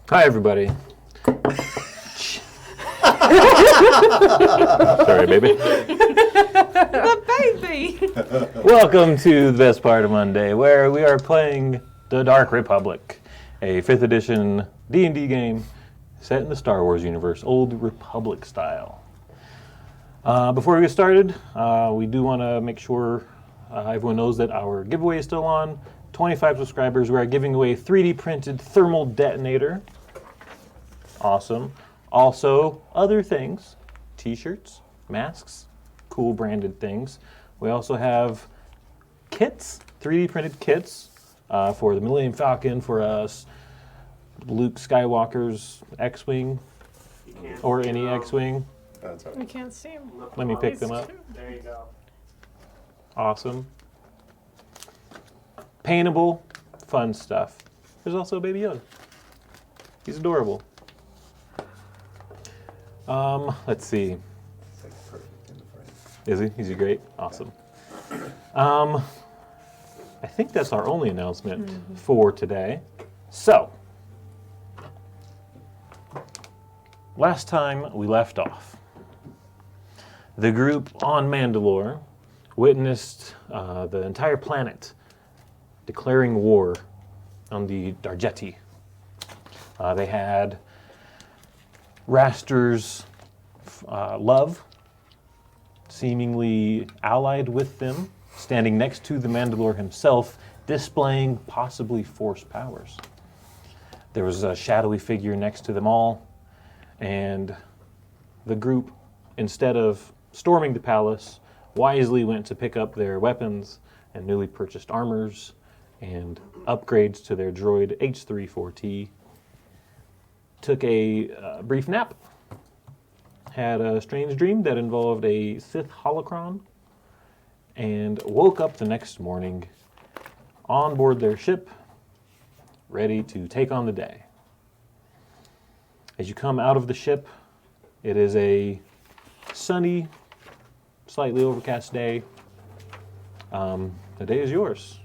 Hi, everybody. Sorry, baby. The baby. Welcome to the best part of Monday, where we are playing The Dark Republic, a 5th edition D&D game set in the Star Wars universe, Old Republic style. Before we get started, we do want to make sure everyone knows that our giveaway is still on. 25 subscribers, we are giving away a 3D printed thermal detonator. Awesome. Also, other things, t-shirts, masks, cool branded things. We also have kits, 3D printed kits for the Millennium Falcon, for us, Luke Skywalker's X-Wing, or any X-Wing. That's I can't see him. Let me pick them up. There you go. Awesome. Paintable, fun stuff. There's also Baby Yoda. He's adorable. Let's see. It's like perfect in the frame. Is he? Is he great? Awesome. I think that's our only announcement for today. So, last time we left off, the group on Mandalore witnessed the entire planet declaring war on the Darjetti. They had Raster's love, seemingly allied with them, standing next to the Mandalore himself, displaying possibly Force powers. There was a shadowy figure next to them all, and the group, instead of storming the palace, wisely went to pick up their weapons and newly purchased armors and upgrades to their droid S1E04, took a brief nap, had a strange dream that involved a Sith holocron, and woke up the next morning on board their ship, ready to take on the day. As you come out of the ship, it is a sunny, slightly overcast day. The day is yours.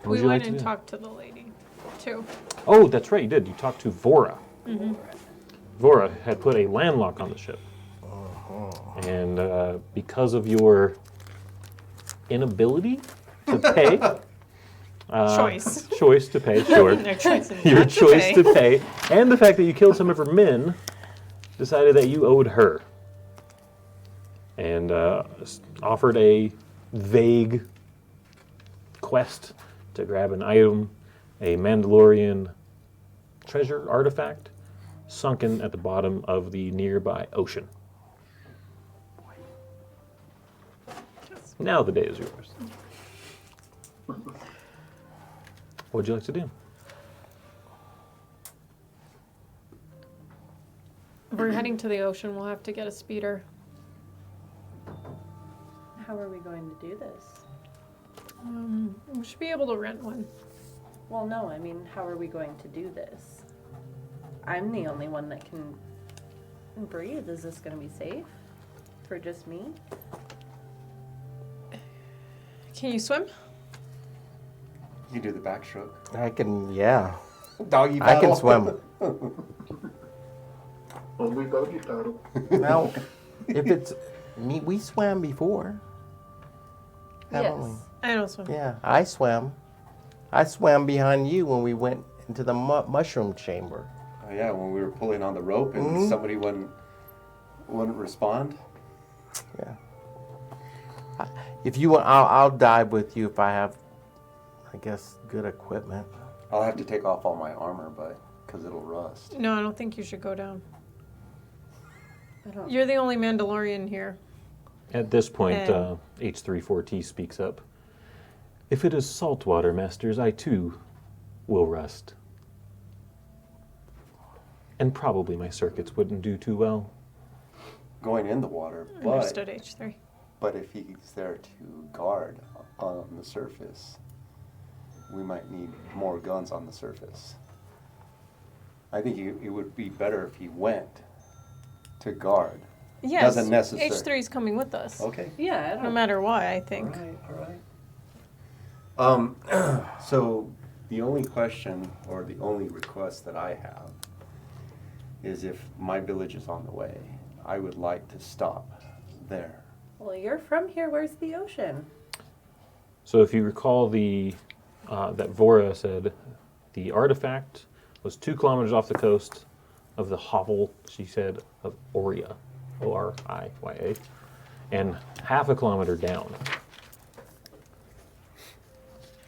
What would We you went like to and do? talked to the lady, too. Oh, that's right, you did. You talked to Vora. Vora had put a landlock on the ship. And because of your inability to pay... Choice to pay, sure. Their choice Your not choice to to pay, and the fact that you killed some of her men, decided that you owed her. And offered a vague quest to grab an item, a Mandalorian treasure artifact, sunken at the bottom of the nearby ocean. Now the day is yours. What would you like to do? If we're heading to the ocean, we'll have to get a speeder. How are we going to do this? We should be able to rent one. Well, no, I mean, how are we going to do this? I'm the only one that can breathe. Is this going to be safe for just me? Can you swim? You do the backstroke. I can, yeah. Doggy I paddle. can swim. Only doggy paddle. Now, if it's me, we swam before. Haven't Yes. I don't swim. we? Yeah, I swam. I swam behind you when we went into the mushroom chamber. Oh, yeah, when we were pulling on the rope and somebody wouldn't respond. Yeah. If you want, I'll dive with you if I have, I guess, good equipment. I'll have to take off all my armor, but because it'll rust. No, I don't think you should go down. I don't. You're the only Mandalorian here. At this point, And- H34T speaks up. If it is saltwater, masters, I too will rust. And probably my circuits wouldn't do too well. Going in the water, but Understood, H3. but if he's there to guard on the surface, we might need more guns on the surface. I think it would be better if he went to guard. Yes, Doesn't necessary. H3 is coming with us. Okay. Yeah, I don't. No matter what, I think. All right. So The only question or the only request that I have is if my village is on the way, I would like to stop there. Well, you're from here. Where's the ocean? So if you recall that Vora said the artifact was 2 kilometers off the coast of the hovel, she said, of Oriya, O-R-I-Y-A, and half a kilometer down.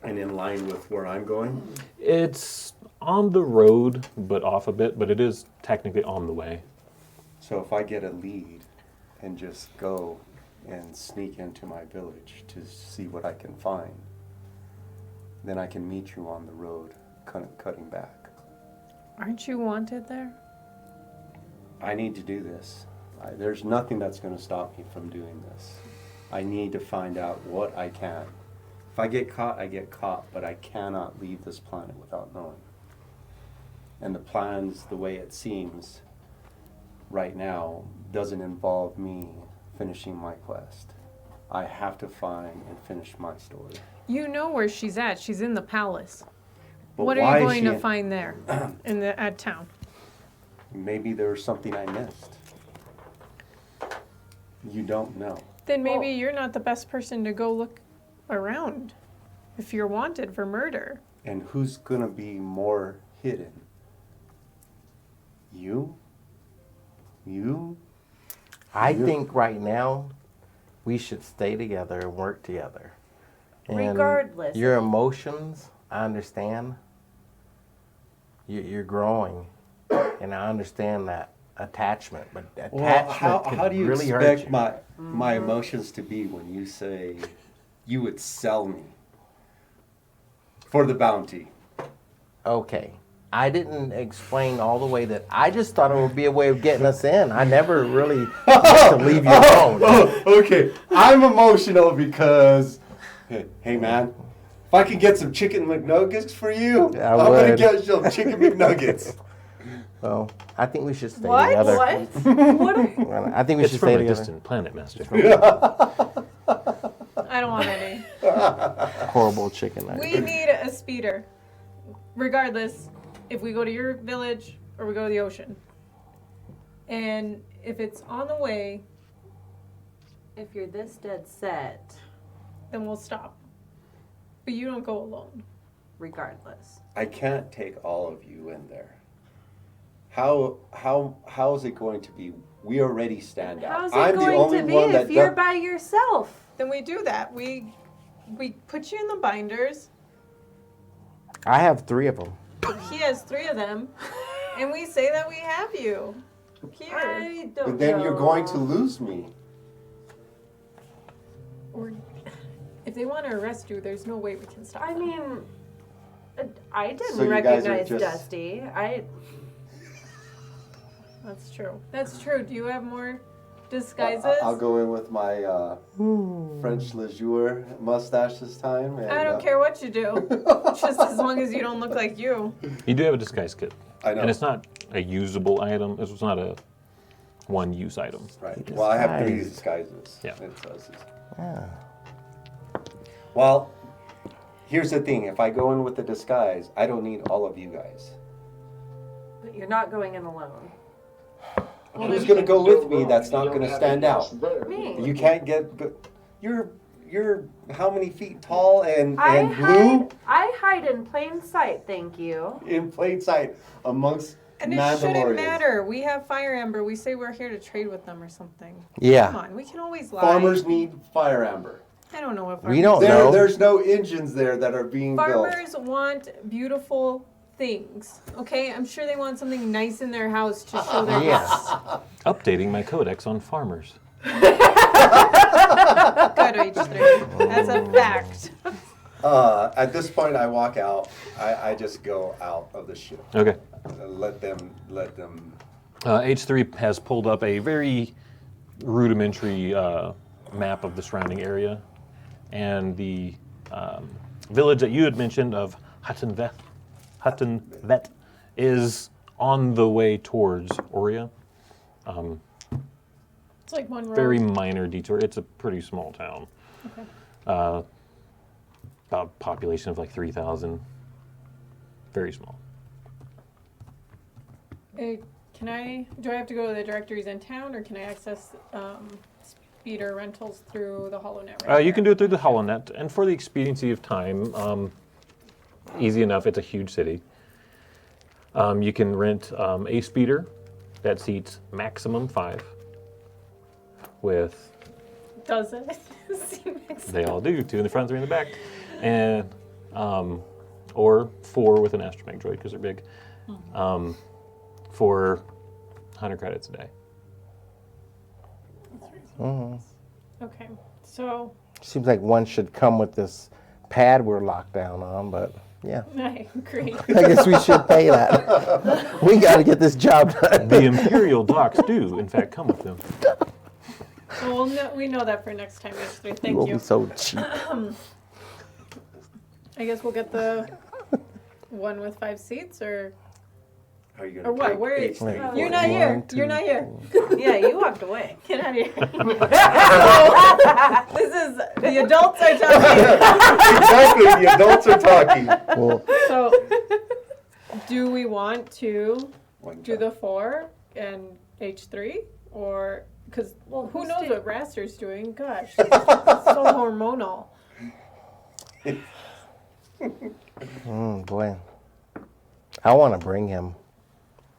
And in line with where I'm going? It's on the road, but off a bit, but it is technically on the way. So if I get a lead and just go and sneak into my village to see what I can find, then I can meet you on the road, cutting back. Aren't you wanted there? I need to do this. There's nothing that's going to stop me from doing this. I need to find out what I can. If I get caught, I get caught, but I cannot leave this planet without knowing. And the plans, the way it seems right now, doesn't involve me finishing my quest. I have to find and finish my story. You know where she's at. She's in the palace. But What why are you is going she to in- find there at town? Maybe there was something I missed. You don't know. Then maybe Well- you're not the best person to go look around if you're wanted for murder. And who's gonna be more hidden? You? You? I You- think right now we should stay together and work together. And Regardless. your emotions, I understand. You're growing, and I understand that attachment, but Well, attachment how do you really hurt expect you. my emotions to be when you say you would sell me for the bounty? Okay. I didn't explain all the way that I just thought it would be a way of getting us in. I never really meant to leave you alone. Okay, I'm emotional because, hey man, if I could get some chicken McNuggets for you, I I'm gonna would. get some chicken McNuggets. So I think we should stay What? together. What? I think we It's should from stay a together. distant planet, Master. I don't want any. Horrible chicken nugget. We need a speeder. Regardless, if we go to your village or we go to the ocean. And if it's on the way, If you're this dead set, then we'll stop. But you don't go alone. regardless. I can't take all of you in there. How is it going to be? We already stand out. How's it I'm the going only to be one if that you're does- by yourself? Then we do that. We put you in the binders. I have 3 of them. He has 3 of them. And we say that we have you. Here. I don't But then know. you're going to lose me. Or if they want to arrest you, there's no way we can stop I them. mean, I didn't So you guys are recognize just- Dusty. That's true. That's true. Do you have more disguises? I'll go in with my French leisure mustache this time. And, I don't care what you do. Just as long as you don't look like you. You do have a disguise kit. I know. And it's not a usable item. It's not a one-use item. Right. Well, I have 3 Disguised. disguises. Yeah. It says. Yeah. Well, here's the thing. If I go in with the disguise, I don't need all of you guys. But you're not going in alone. Who's going to go with me that's not going to stand out? Me. You can't get... You're how many feet tall and I blue hide in plain sight, thank you. in plain sight amongst And it Mandalorians? shouldn't matter. We have Fire Ember. We say we're here to trade with them or something. Come Yeah. on. We can always lie. Farmers need fire amber. I don't know if We don't There, know. there's no engines there that are being built. Farmers want beautiful things. Okay? I'm sure they want something nice in their house to show their Yes. Updating my codex on farmers. Good H3. That's a fact. At this point, I walk out. I just go out of the ship. Okay. Let them. H3 has pulled up a very rudimentary map of the surrounding area. And the village that you had mentioned of Huttonvet is on the way towards Oriya. It's like one road. Very minor detour. It's a pretty small town. Okay. About population of like 3,000. very small. Do I have to go to the directories in town, or can I access speeder rentals through the HoloNet? You can do it through the HoloNet, and for the expediency of time, easy enough. It's a huge city. You can rent a speeder that seats maximum 5. With Does it? they all do, 2 in the front, 3 in the back, and or 4 with an astromech droid because they're big. For 100 credits a day. Okay, so Seems like one should come with this pad we're locked down on, but yeah. I agree. I guess we should pay that. We got to get this job done. The Imperial docks do, in fact, come with them. Well, we know that for next time. Thank We'll you. be so cheap. I guess we'll get the one with 5 seats, or Are you or gonna what? take Where H3? you're not here. 1, 2, You're not here. Yeah, you walked away. Get out of here. This is the adults are talking. Exactly, the adults are talking. Well, So, do we want to do the 4 and H3, or because who knows what Raster's doing? Gosh, it's so hormonal. boy. I want to bring him,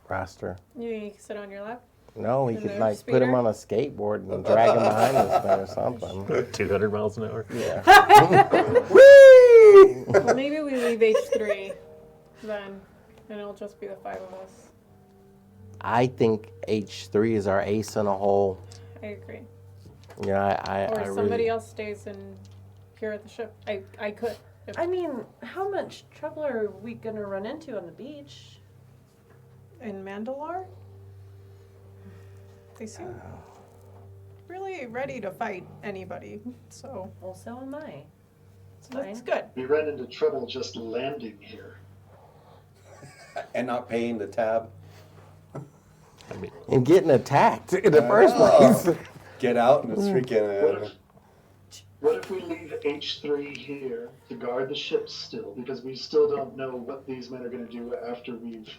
Raster. You think he can sit on your lap? No, we And could their like put him speeder? on a skateboard and drag him behind us or something. 200 miles an hour. Yeah. Well, maybe we leave H3 then, and it'll just be the 5 of us. I think H3 is our ace in a hole. I agree. Yeah, I Or somebody really. else stays in here at the ship. I could. If, I mean, how much trouble are we gonna run into on the beach? in Mandalore, they seem really ready to fight anybody. So Well, so am I. that's good. We ran into trouble just landing here. And not paying the tab. I mean, And getting attacked in the first know. place. Get out and it's freaking. What if we leave H3 here to guard the ship still? Because we still don't know what these men are going to do after we've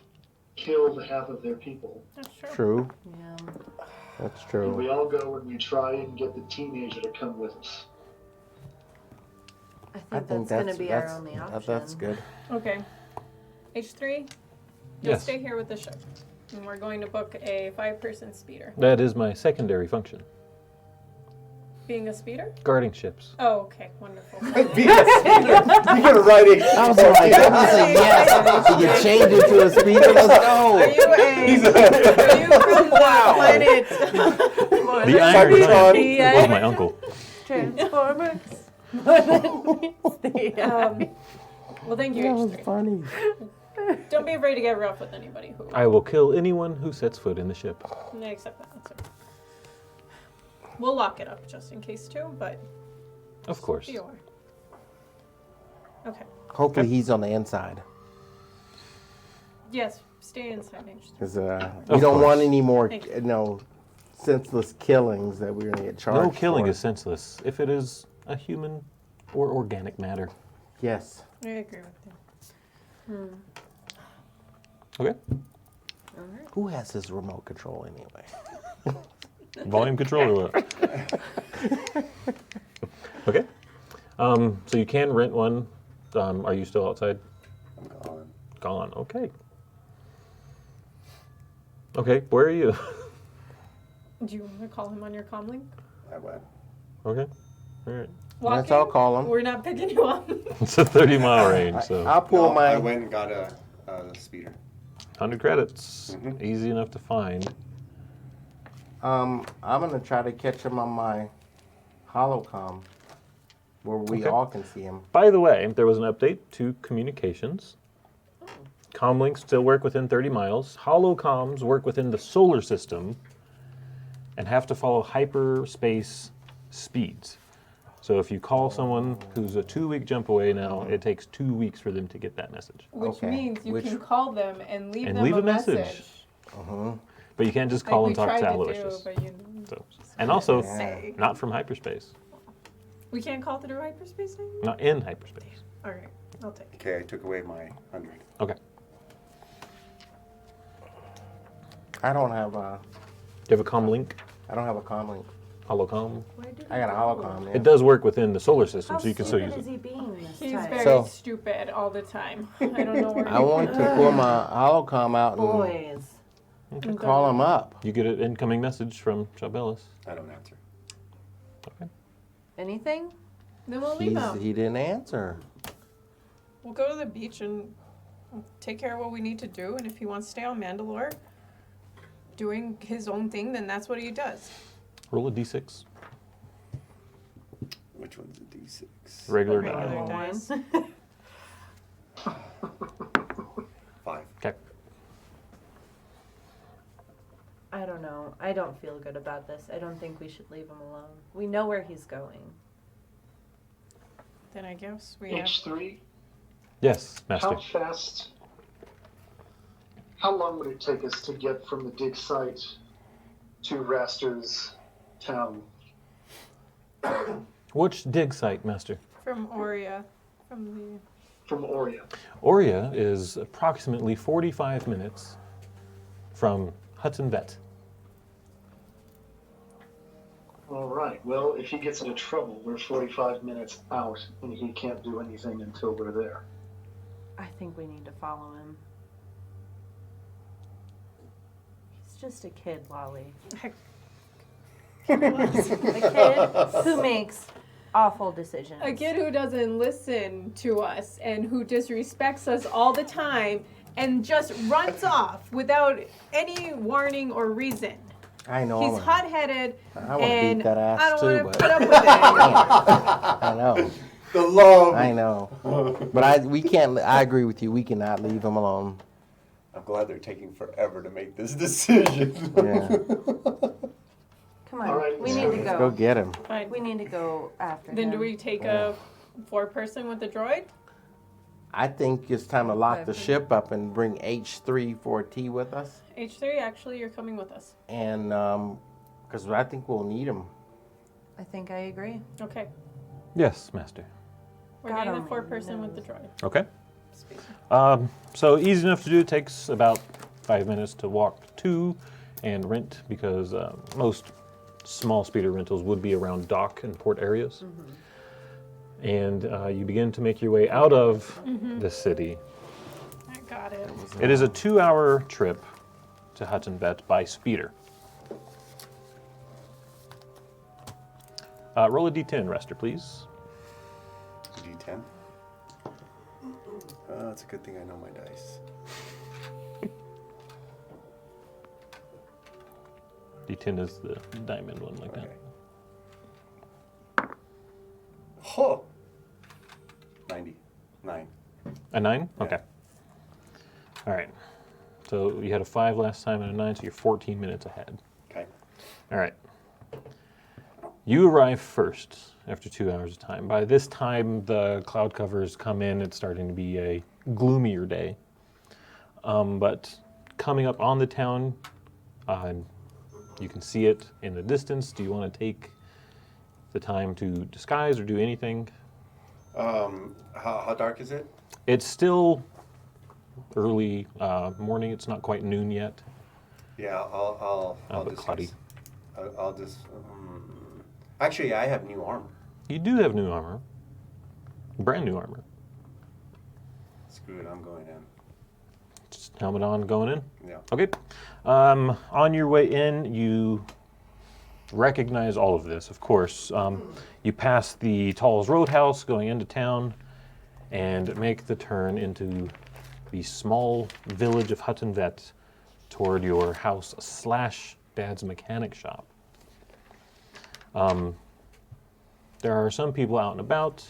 killed half of their people. That's true. True. Yeah. That's And true. we all go and we try and get the teenager to come with us. I think that's gonna be our only option. That's good. Okay. H3, you'll Yes. stay here with the ship. And we're going to book a 5-person speeder. that is my secondary function. Being a speeder? Guarding ships. Oh, okay. Wonderful. Be a speeder. You gotta ride it. I was like, I say yes. You can change it to a speeder. Let's go. Are you from the planet? The Iron Cybertron. Giant was my uncle. Transformers. Well, thank you, That was H3. funny. Don't be afraid to get rough with anybody who. I will kill anyone who sets foot in the ship. I accept that. That's okay. We'll lock it up just in case too, but Of course. be aware. Okay. Hopefully he's on the inside. Yes, stay inside H3. Because we Of don't want course. any more, Thank senseless killings that we're going to get charged No killing for. is senseless if it is a human or organic matter. Yes. I agree with you. Okay. Who has his remote control anyway? Volume control or what? Okay. So you can rent one. Are you still outside? I'm gone. Gone. Okay. Okay. Where are you? Do you want to call him on your comm link? I went. Okay. All right. Let's all call him. We're not picking you up. It's a 30-mile range, so I'll pull No, my. I went and got a speeder. 100 credits. Mhm. Easy enough to find. I'm gonna try to catch him on my holocom, where we Okay. all can see him. By the way, there was an update to communications. Comlinks still work within 30 miles. Holocoms work within the solar system and have to follow hyperspace speeds. So if you call someone who's a 2-week jump away now, it takes 2 weeks for them to get that message. Which Okay. means you Which- can call them and leave And them leave a a message. message. But you can't just call Like and we talk to tried Aloysius. but you So, and also, say. not from hyperspace. We can't call through hyperspace now? Not in hyperspace. Alright, I'll take it. Okay, I took away my 100. Okay. I don't have a. Do you have a comm link? I don't have a comm link. Holocom? Where did I got a holocom. Yeah. It does work within the solar system, How so you can still stupid use is it. he being this He's time? very So- stupid all the time. I don't know where I want to pull my holocom out and Boys. call him up. You get an incoming message from Chabelis. I don't answer. Okay. Anything? Then we'll leave him. He didn't answer. We'll go to the beach and take care of what we need to do. And if he wants to stay on Mandalore doing his own thing, then that's what he does. Roll a d6. Which one's a D6? Regular Regular die. dice. 5. Okay. I don't know. I don't feel good about this. I don't think we should leave him alone. We know where he's going. Then I guess we have. H3, Yes, Master. how fast, how long would it take us to get from the dig site to Raster's town? Which dig site, Master? From Oria. From From Oria. Oria is approximately 45 minutes from Hudson Vet. All right. Well, if he gets into trouble, we're 45 minutes out, and he can't do anything until we're there. I think we need to follow him. He's just a kid, Lolly. A kid who makes awful decisions. a kid who doesn't listen to us and who disrespects us all the time and just runs off without any warning or reason. I know. He's hot-headed, I wanna and beat that ass I don't too, want but- to put up with it. I know. The love! I know. But we can't. I agree with you. We cannot leave him alone. I'm glad they're taking forever to make this decision. Yeah. Come on, All right, we yeah. need to Let's go. go get him. Fine. We need to go after him. Then do we take a 4-person with the droid? I think it's time to lock the ship up and bring H3-4T with us. H3, actually, you're coming with us. And because I think we'll need him. I think I agree. Okay. Yes, Master. We're God getting the only 4-person with the knows. droid. Okay. So easy enough to do. Takes about 5 minutes to walk to and rent because most small speeder rentals would be around dock and port areas. And you begin to make your way out of the city. I got it. It is a 2-hour trip to Hudson Vet by speeder. Roll a d10, Rester, please. D10. It's a good thing I know my dice. D10 is the diamond one, like that. Okay. Oh! 99. A 9? Yeah. Okay. All right. So you had a 5 last time and a 9, so you're 14 minutes ahead. Okay. All right. You arrive first after 2 hours of time. By this time, the cloud covers come in. It's starting to be a gloomier day. But coming up on the town, you can see it in the distance. Do you want to take the time to disguise or do anything? How dark is it? It's still early morning. It's not quite noon yet. Yeah, I'll But cloudy. I'll just. Actually, I have new armor. You do have new armor. Brand new armor. Screw it, I'm going in. Just helmet on, going in. Yeah. Okay. On your way in, you recognize all of this, of course. You pass the Tall's Roadhouse going into town and make the turn into the small village of Hutton Vet toward your house / dad's mechanic shop. There are some people out and about.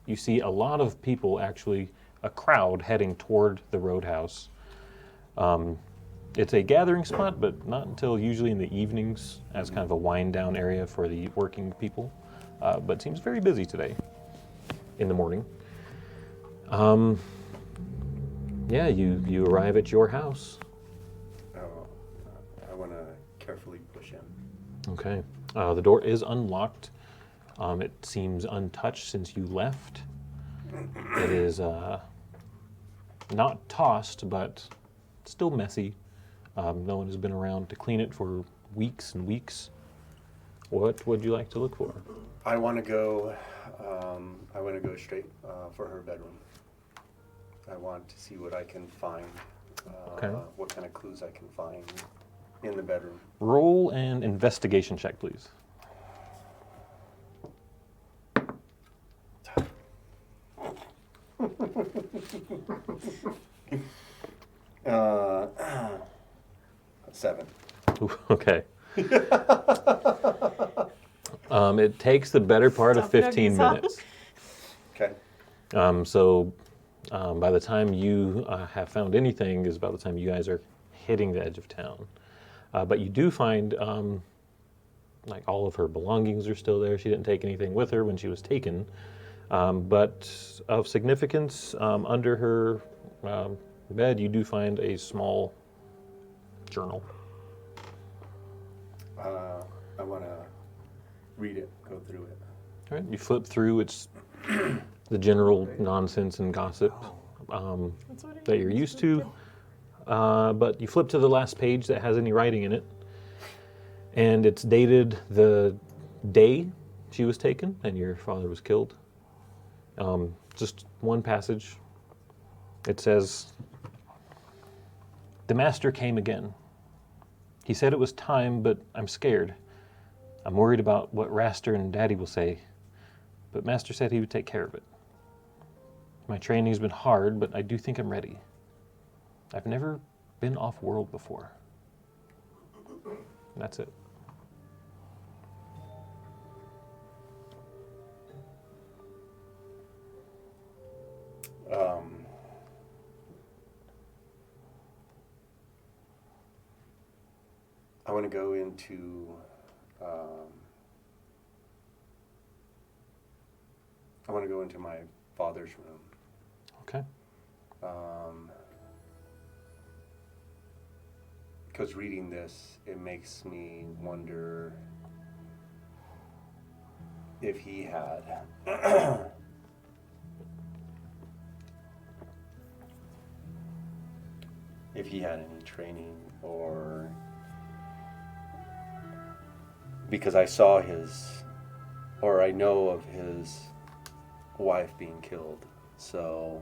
You see a lot of people, actually, a crowd heading toward the roadhouse. It's a gathering spot, but not until usually in the evenings as kind of a wind down area for the working people. But seems very busy today in the morning. Yeah, you arrive at your house. Oh, I want to carefully push in. Okay. The door is unlocked. It seems untouched since you left. It is not tossed, but still messy. No one has been around to clean it for weeks and weeks. What would you like to look for? I want to go. I want to go straight for her bedroom. I want to see what I can find. Okay. What kind of clues I can find in the bedroom. Roll an investigation check, please. 7. Ooh, okay. It takes the better part of 15 minutes. Okay. By the time you have found anything is about the time you guys are hitting the edge of town. But you do find, like, all of her belongings are still there. She didn't take anything with her when she was taken. But of significance, under her bed, you do find a small journal. I want to read it, go through it. All right, you flip through. It's the general nonsense and gossip that you're used to. But you flip to the last page that has any writing in it. And it's dated the day she was taken and your father was killed. Just one passage. It says, "The master came again. He said it was time, but I'm scared. I'm worried about what Raster and Daddy will say, but Master said he would take care of it. My training's been hard, but I do think I'm ready. I've never been off-world before." And that's it. I want to go into my father's room. Okay. Because reading this, it makes me wonder if he had if he had any training, or because I saw his, or I know of his wife being killed. So,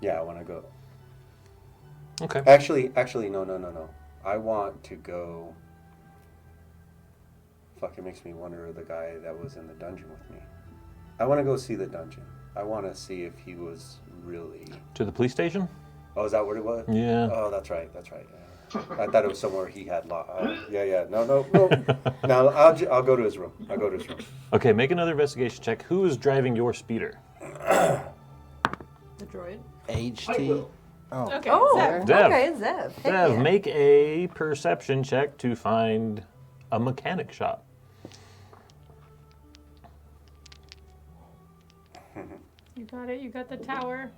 yeah, I want to go. Okay. Actually, no. I want to go. Fuck, it makes me wonder the guy that was in the dungeon with me. I want to go see the dungeon. I want to see if he was really. To the police station? Oh, is that what it was? Yeah. Oh, that's right. Yeah. I thought it was somewhere he had. Yeah. No. No, I'll go to his room. I'll go to his room. Okay, make another investigation check. Who is driving your speeder? The droid. HT. Oh. Okay. Oh, Zeb. Zev. okay, Zev. Heck Zev, yeah. make a perception check to find a mechanic shop. You got it. You got the tower.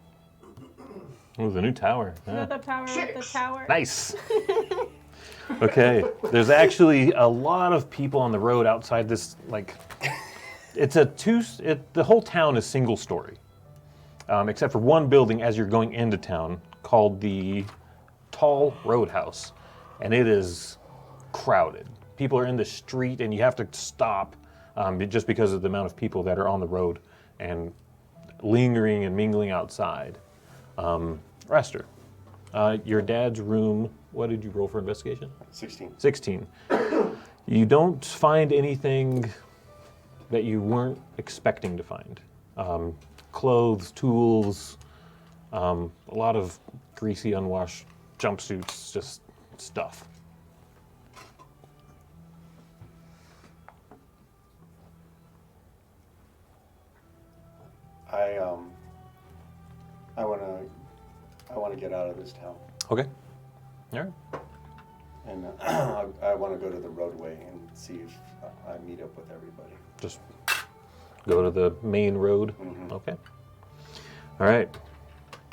Ooh, the new tower. You Yeah. got the power of the tower. Nice. Okay, there's actually a lot of people on the road outside this, like, the whole town is single story. Except for one building as you're going into town called the Tall Roadhouse. And it is crowded. People are in the street and you have to stop just because of the amount of people that are on the road and lingering and mingling outside. Raster, your dad's room, what did you roll for investigation? 16. 16. You don't find anything that you weren't expecting to find. Clothes, tools, a lot of greasy, unwashed jumpsuits, just stuff. I want to get out of this town, Okay. All right. and I want to go to the roadway and see if I meet up with everybody. Just go to the main road. Mhm. Okay. All right.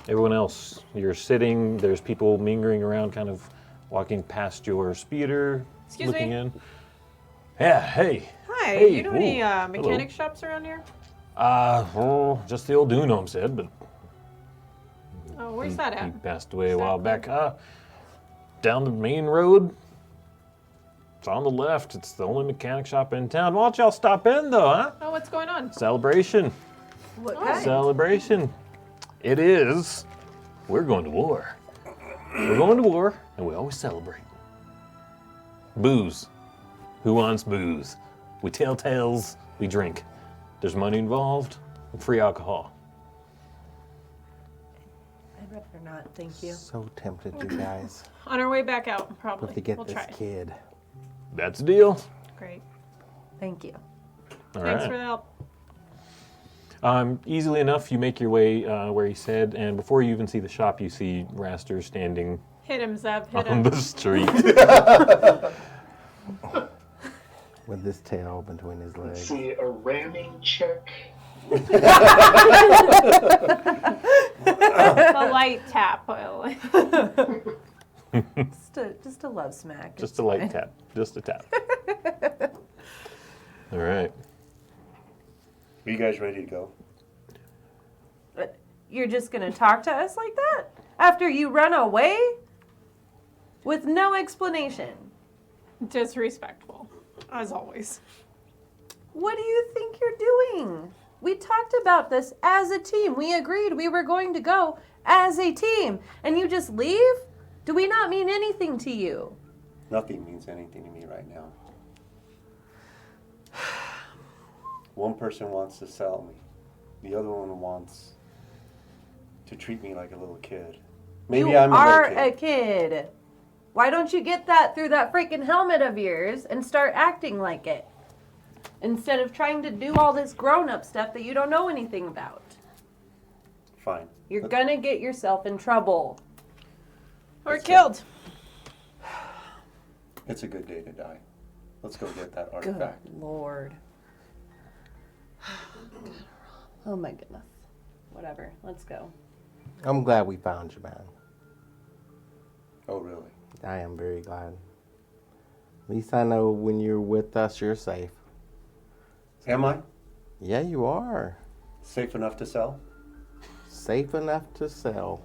Everyone else, you're sitting, there's people mingling around, kind of walking past your speeder, Excuse looking me? in. Yeah, hey. Hi. Hi. Hey, You know any ooh, mechanic shops around here? Just the old Unome said, but Oh, where's that he at? passed away a Is that while near- back. Down the main road. It's on the left. It's the only mechanic shop in town. Why don't y'all stop in, though, huh? Oh, what's going on? Celebration. What Oh. kind? Celebration. It is. We're going to war. We're going to war, and we always celebrate. Booze. Who wants booze? We tell tales, we drink. There's money involved, and free alcohol. I'd rather not, thank you. So tempted, you guys. On our way back out, probably. But to get we'll this try it. kid. That's the deal. Great. Thank you. All Thanks right. for the help. Easily enough, you make your way where he said, and before you even see the shop, you see Raster standing Hit him, Zeb. Hit on him. the street. With this tail between his Let's legs. see, a ramming check. The light tap. Just a love smack. Just It's a light fine. tap. Just a tap. All right. Are you guys ready to go? But you're just gonna talk to us like that? After you run away? With no explanation. Disrespectful, as always. What do you think you're doing? We talked about this as a team. We agreed we were going to go as a team. And you just leave? Do we not mean anything to you? Nothing means anything to me right now. One person wants to sell me. The other one wants to treat me like a little kid. Maybe you I'm a are little a kid. kid. Why don't you get that through that freaking helmet of yours and start acting like it? Instead of trying to do all this grown-up stuff that you don't know anything about. Fine. You're gonna get yourself in trouble. Or That's killed. It's a good day to die. Let's go get that Good artifact. Lord. Oh my goodness. Whatever. Let's go. I'm glad we found you, man. Oh, really? I am very glad. At least I know when you're with us, you're safe. Am I Yeah, you are. safe enough to sell? Safe enough to sell.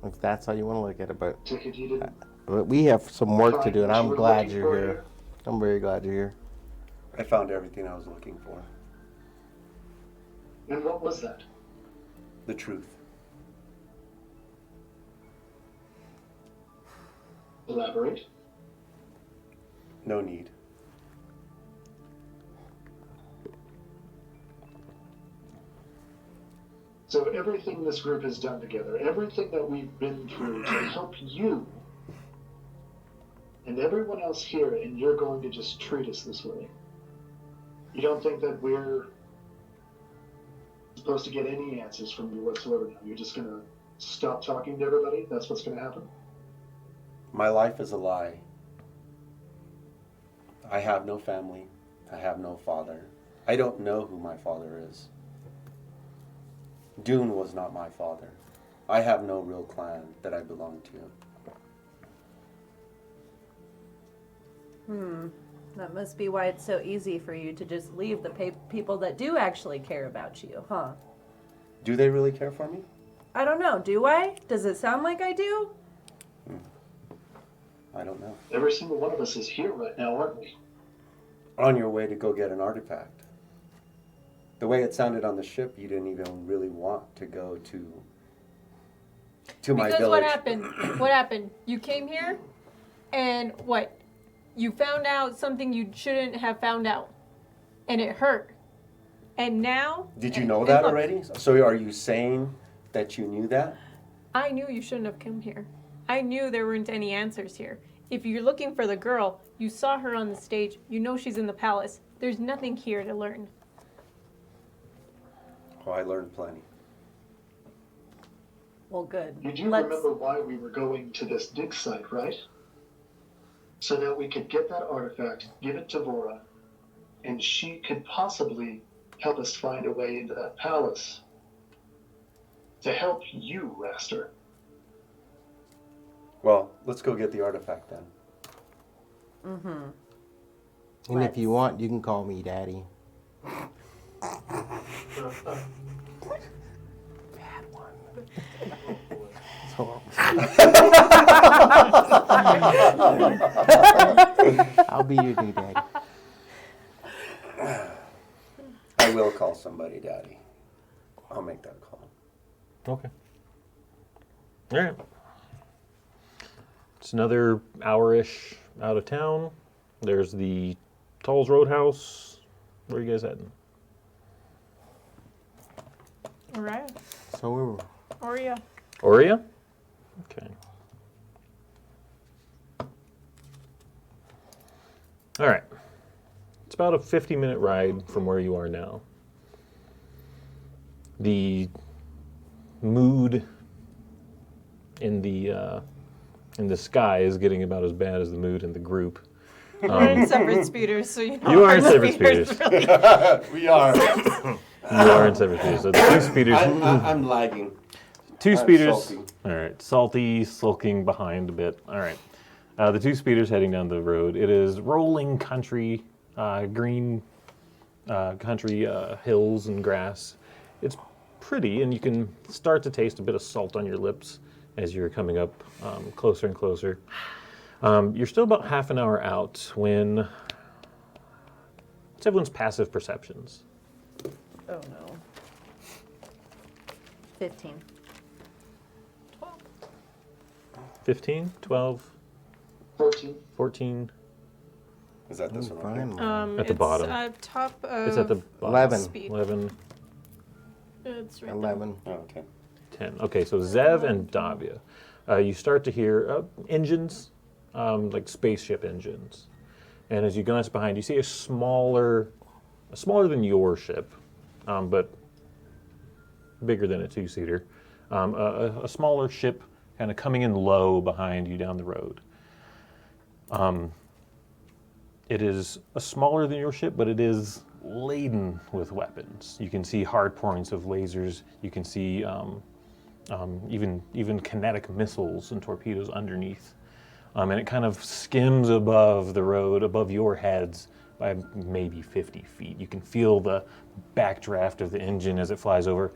If that's how you want to look at it, Take it you didn't but we have some work to find do, and what you I'm were glad looking you're for here. I'm very glad you're here. I found everything I was looking for. And what was that? The truth. Elaborate. No need. So everything this group has done together, everything that we've been through to help you and everyone else here, and you're going to just treat us this way. You don't think that we're supposed to get any answers from you whatsoever now? You're just going to stop talking to everybody? That's what's going to happen? My life is a lie. I have no family. I have no father. I don't know who my father is. Dune was not my father. I have no real clan that I belong to. That must be why it's so easy for you to just leave the people that do actually care about you, huh? Do they really care for me? I don't know. Do I? Does it sound like I do? I don't know. Every single one of us is here right now, aren't we? On your way to go get an artifact. The way it sounded on the ship, you didn't even really want to go to my Because village. what happened? What happened? You came here, and what? You found out something you shouldn't have found out, and it hurt. And now. Did you know and that look, already? So are you saying that you knew that? I knew you shouldn't have come here. I knew there weren't any answers here. If you're looking for the girl, you saw her on the stage. You know she's in the palace. There's nothing here to learn. Oh, I learned plenty. Well, good. You do remember why we were going to this dig site, right? So that we could get that artifact, give it to Vora, and she could possibly help us find a way into that palace. To help you, Raster. Well, let's go get the artifact then. And if you want, you can call me Daddy. Bad one. It's horrible. I'll be your new daddy. I will call somebody daddy. I'll make that call. Okay. All right. It's another hour-ish out of town. There's the Tall's Roadhouse. Where are you guys heading? All right. So we're Oria. Oria? Okay. All right. It's about a 50-minute ride from where you are now. The mood in the sky is getting about as bad as the mood in the group. We're in separate speeders, so you know. You are our in separate speeders speeders. really- We are. You are in separate speeders. So the two speeders. I'm lagging. Two I'm speeders. sulking. All right. Salty, sulking behind a bit. All right. The two speeders heading down the road. It is rolling country, green country hills and grass. It's pretty, and you can start to taste a bit of salt on your lips as you're coming up closer and closer. You're still about half an hour out when it's everyone's passive perceptions. Oh no. 15. 15, 12, 14. 14. Is that this one? Right here? fine. At the bottom. Top of It's at the bottom. 11. speed. 11, It's right there. 11. Oh, okay. 10. Okay, so Zev and Davia. You start to hear engines, like spaceship engines. And as you glance behind, you see a smaller than your ship, but bigger than a two-seater. A smaller ship kind of coming in low behind you down the road. It is smaller than your ship, but it is laden with weapons. You can see hard points of lasers. You can see even kinetic missiles and torpedoes underneath. And it kind of skims above the road, above your heads by maybe 50 feet. You can feel the backdraft of the engine as it flies over.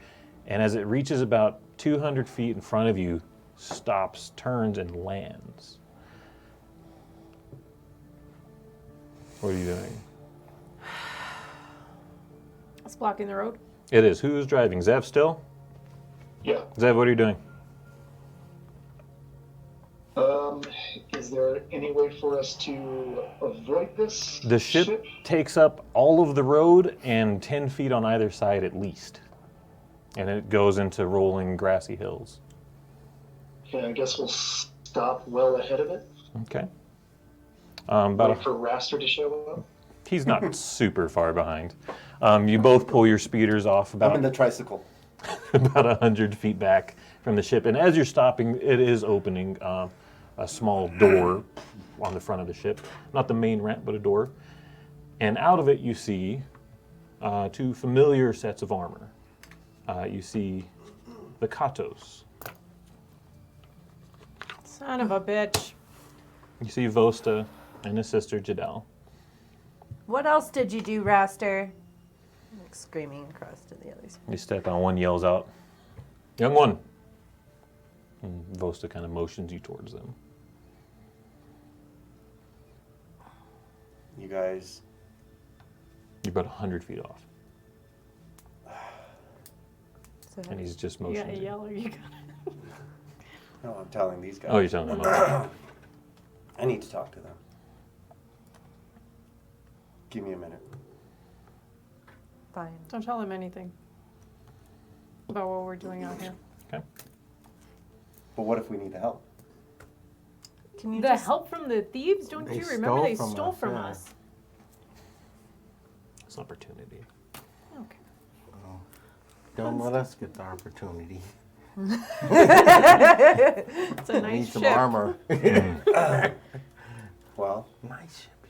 And as it reaches about 200 feet in front of you, stops, turns, and lands. What are you doing? It's blocking the road. It is. Who's driving? Zev still? Yeah. Zev, what are you doing? Is there any way for us to avoid this? The ship takes up all of the road and 10 feet on either side at least. And it goes into rolling grassy hills. Okay, I guess we'll stop well ahead of it. Okay. Wait for Raster to show up. He's not super far behind. You both pull your speeders off I'm in about the tricycle. about 100 feet back from the ship. And as you're stopping, it is opening a small door on the front of the ship. Not the main ramp, but a door. And out of it, you see two familiar sets of armor. You see the Katos. Son of a bitch. You see Vosta and his sister Jadel. What else did you do, Raster? Like screaming across to the others. You step on, one yells out, "Young one!" And Vosta kind of motions you towards them. You guys, You're about 100 feet off. So And he's just You motioning. gotta yell or you gotta. no, I'm telling these guys. Oh, you're telling them. Okay. I need to talk to them. Give me a minute. fine. Don't tell him anything about what we're doing out here. Okay. But what if we need the help? Can you The just help from the thieves? Don't They you remember they stole from stole us, from yeah. us? It's an opportunity. Okay. Don't let us get the opportunity. It's a We nice need some ship. armor. Well, Nice ship.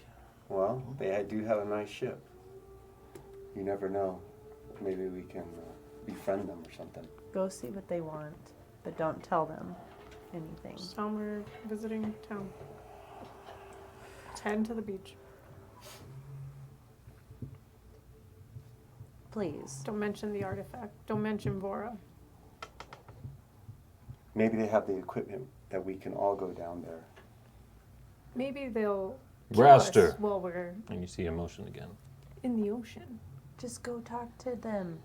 well, they do have a nice ship. You never know. Maybe we can befriend them or something. go see what they want, but don't tell them anything. Just tell them we're visiting town. 10 to the beach. please. Don't mention the artifact. Don't mention Vora. Maybe they have the equipment that we can all go down there. Maybe they'll kill us Raster. while we're And you see emotion again. in the ocean. Just go talk to them.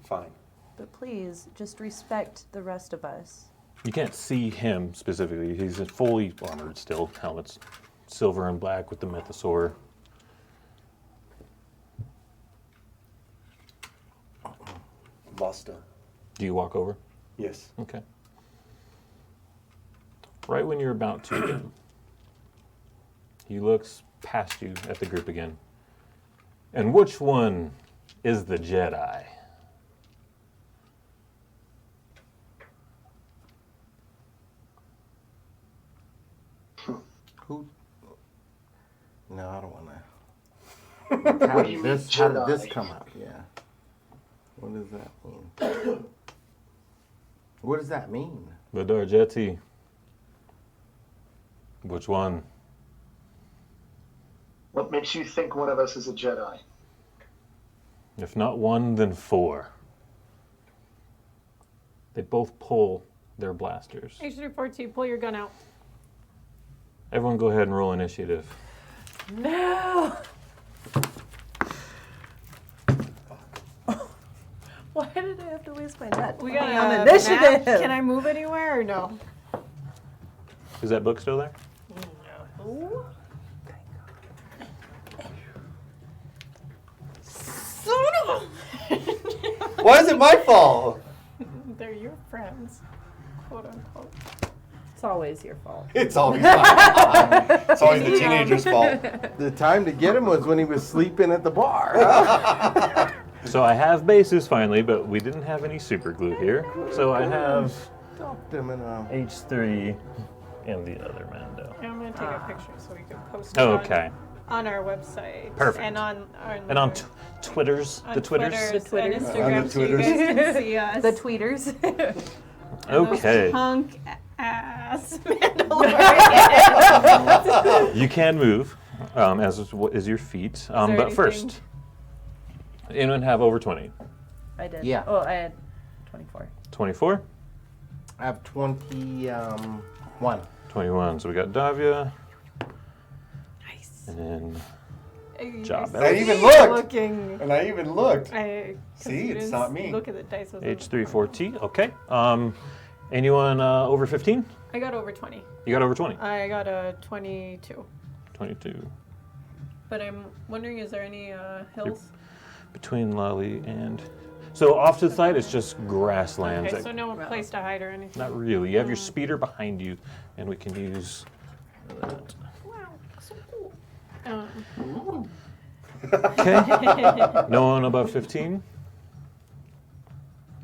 Fine. But please, just respect the rest of us. You can't see him specifically. He's fully armored still. Helmet's silver and black with the mythosaur. Vasta. Do you walk over? Yes. Okay. Right when you're about to again, he looks past you at the group again. And which one is the Jedi? Who? No, I don't want to. How What do you did mean, this? How did this Jedi? come up? Yeah. What does that mean? What does that mean? The Darjetti. Which one? What makes you think one of us is a Jedi? If not one, then four. They both pull their blasters. H314, pull your gun out. Everyone go ahead and roll initiative. No! Why did I have to waste my net? We got on a initiative. map. Can I move anywhere or no? Is that book still there? No. Son of a... Why is it my fault? They're your friends, quote unquote. It's always your fault. It's always mine. It's always the teenager's fault. The time to get him was when he was sleeping at the bar. So I have bases finally, but we didn't have any super glue here. So I have Dumped him in a. H3 and the other Mando. I'm gonna take a picture so we can post it Oh, okay. on our website. Perfect. And on And on Twitters, on the Twitters. Twitters The Twitters. and Instagram, On the so you Twitters. guys can see us. The tweeters. Those Okay. punk ass Mandalorian. You can move, as is your feet. there But anything- first, anyone have over 20? I did. Yeah. Oh, I had 24. 24? I have 21. 21. So we got Davia, Nice. and then Hey, Job. I I see even you looked. Looking. And I even looked. I, 'cause See, you it's didn't not me. Look at the dice. Was H34T. Okay. Anyone over 15? I got over 20. You got over 20. I got a 22. 22. But I'm wondering, is there any hills? Between Lolly and... So off to the side, it's just grasslands. Okay, so no place to hide or anything. Not really. You have your speeder behind you, and we can use that. Wow, so cool. Okay. No one above 15?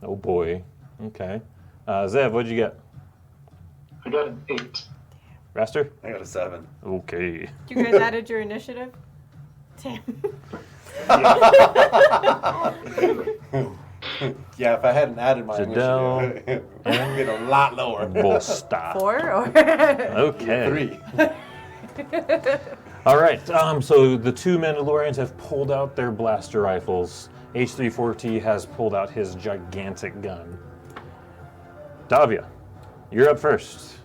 Oh boy. Okay. Zev, what'd you get? I got an 8. Raster? I got a 7. Okay. You guys added your initiative? Damn. Yeah, if I hadn't added my Jadel. initiative, it would have been a lot lower. Bosta. 4 or? Okay. 3. All right. So the two Mandalorians have pulled out their blaster rifles. H34T has pulled out his gigantic gun. Davia, you're up first.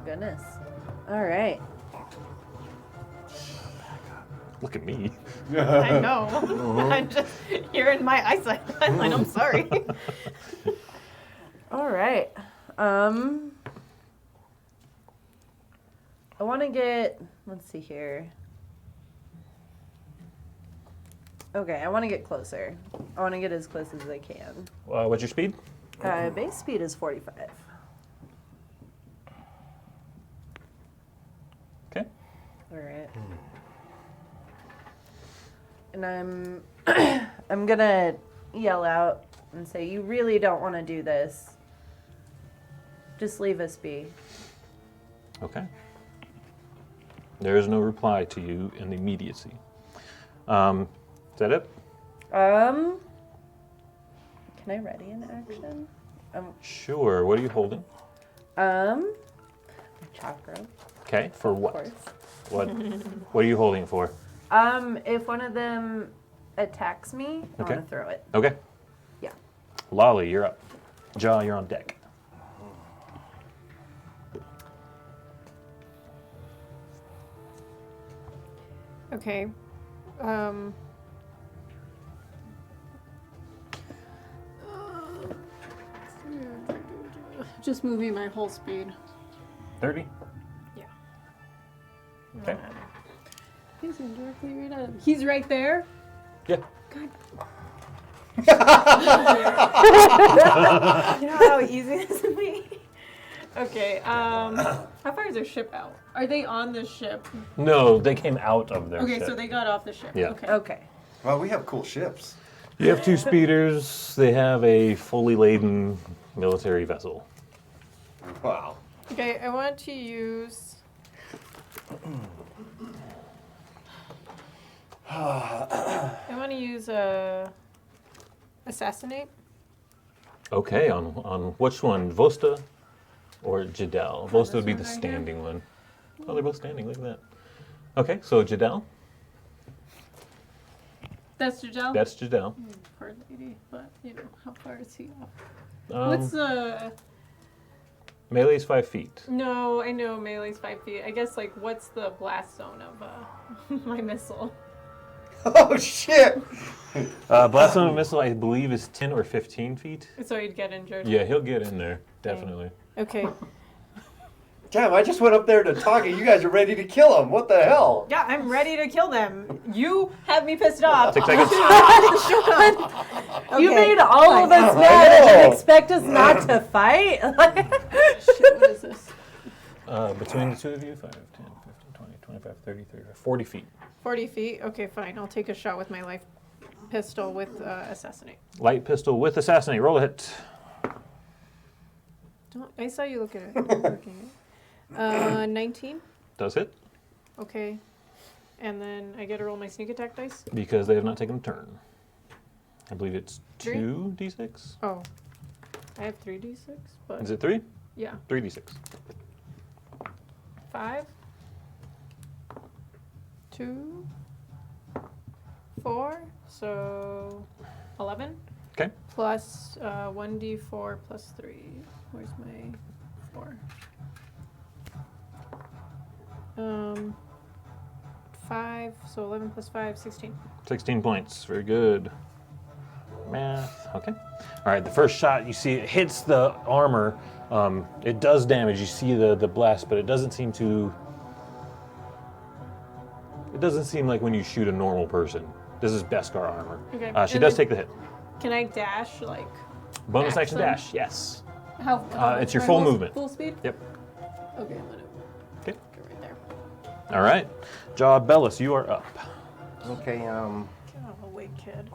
Goodness. All right. Look at me. I know. I'm just, you're in my eyesight line. I'm sorry. All right. I want to get, let's see here. Okay, I want to get closer. I want to get as close as I can. What's your speed? Base speed is 45. Okay. All right. And I'm gonna yell out and say, "You really don't want to do this. Just leave us be." Okay. There is no reply to you in the immediacy. Is that it? Can I ready an action? Sure. What are you holding? My chakra, Okay. For of what? course. What? What are you holding it for? If one of them attacks me, I Okay. want to throw it. Okay. Yeah. Lolly, you're up. Jaw, you're on deck. Okay. Just moving my whole speed. 30. Yeah. Okay. He's directly right at him. He's right there. Yeah. God. You know how easy this would be? Okay. How far is their ship out? Are they on the ship? No, they came out of their Okay, ship. so they got off the ship. Yeah. Okay. Okay. Well, we have cool ships. You have 2 speeders. They have a fully laden military vessel. Wow. Okay, I want to use. I want to use assassinate. Okay, on which one? Vosta or Jadel? Vosta would be the one right standing one. Oh, they're both standing. Look at that. Okay, so Jadel. That's Jadel? That's Jadel. Poor lady, but you know, how far is he off? Um, What's the. Melee's 5 feet. No, I know melee's 5 feet. I guess, like, what's the blast zone of my missile? Oh, shit! Blast zone missile, I believe, is 10 or 15 feet. So he'd get injured. Yeah, he'll get in there, definitely. Okay. Damn, I just went up there to talk and you guys are ready to kill him. What the hell? Yeah, I'm ready to kill them. You have me pissed off. 6 seconds. You Okay, made all of fine. us I mad and know. then expect us not to fight? Shit, what is this? Between the 2 of you, 5, 10, 15, 20, 25, 30, 35, 40 feet. 40 feet? Okay, fine. I'll take a shot with my life pistol with assassinate. Light pistol with assassinate. Roll a hit. I saw you look at it. Looking at it. 19. Does hit, Okay. And then I get to roll my sneak attack dice. because they have not taken a turn. I believe it's 3? 2d6. Oh. I have 3d6, but Is it 3? yeah. 3d6. 5. 2. 4. So 11. Okay. Plus 1d4 plus 3. Where's my 4? 5. So 11 plus 5, 16. 16 points. Very good. Math. Okay. All right. The first shot, you see it hits the armor. It does damage. You see the blast, but it doesn't seem to. It doesn't seem like when you shoot a normal person. This is Beskar armor. Okay. She And does then- take the hit. Can I dash like? Bonus Dash action them? dash. Yes. How It's your my full full movement. Full speed. Yep. Okay, I'm gonna Okay. go right there. All right. Jaw Bellis, you are up. Okay, Get out of the way, kid.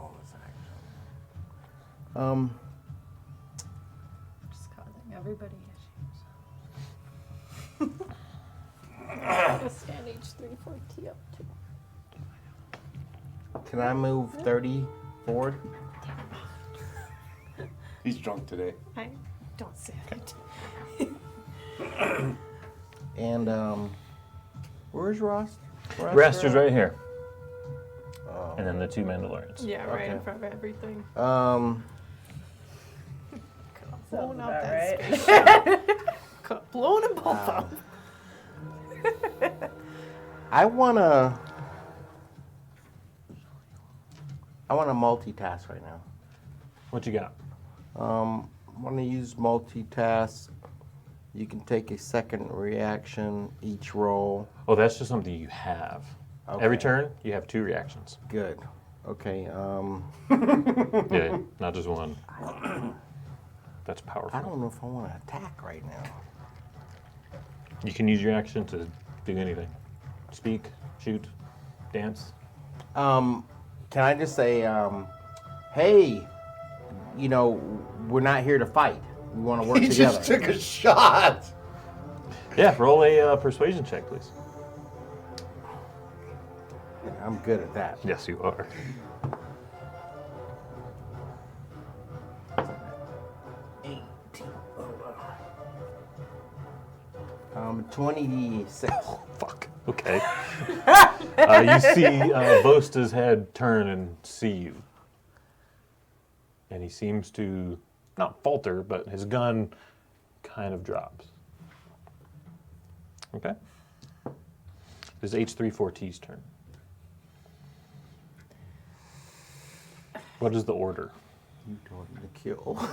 Just causing everybody issues. Just stand H3 for T up too. can I move 30 forward? He's drunk today. I don't say that. And where's Ross? Raster's right here. Oh. And then the 2 Mandalorians. Yeah, right in Okay. front of everything. Blown out that space. Blown them both up. I wanna multitask right now. What you got? I want to use multitask. You can take a second reaction each roll. Oh, that's just something you have. Every Okay. turn, you have 2 reactions. Good. Okay. Yeah, not just one. That's powerful. I don't know if I want to attack right now. You can use your action to do anything. Speak, shoot, dance. Can I just say, hey, you know, we're not here to fight. We want to work He together. just took a shot. Yeah, roll a persuasion check, please. I'm good at that. Yes, you are. 26. Fuck. Okay. You see Vosta's head turn and see you. And he seems to not falter, but his gun kind of drops. Okay. It is H34T's turn. What is the order? You told him to kill.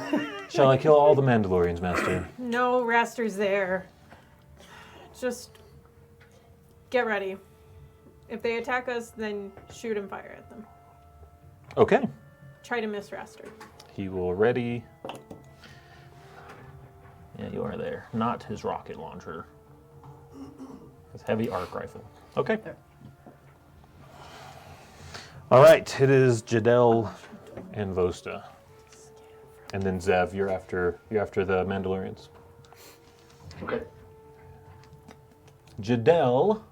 Shall I kill all the Mandalorians, Master? No, Raster's there. Just get ready. If they attack us, then shoot and fire at them. Okay. Try to miss Raster. He will ready. Yeah, you are there. Not his rocket launcher. His heavy arc rifle. Okay. All right. It is Jadel and Vosta, and then Zev. You're after the Mandalorians. Okay. Jadel.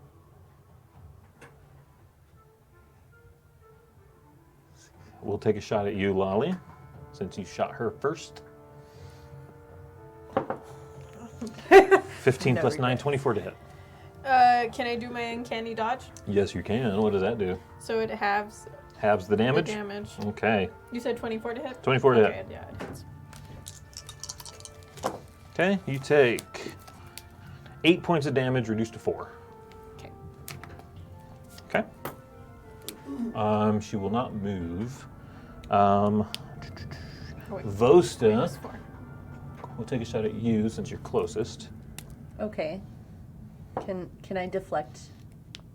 We'll take a shot at you, Lolly, since you shot her first. 15 plus 9, 24 to hit. Can I do my uncanny dodge? Yes, you can. What does that do? So it halves Halves the damage? the damage. Okay. You said 24 to hit? 24 to okay, hit. yeah, it hits. Okay, you take 8 points of damage reduced to 4. Okay. Okay. She will not move. Um, Oh, wait. Vosta, Minus 4. we'll take a shot at you since you're closest. Okay. Can I deflect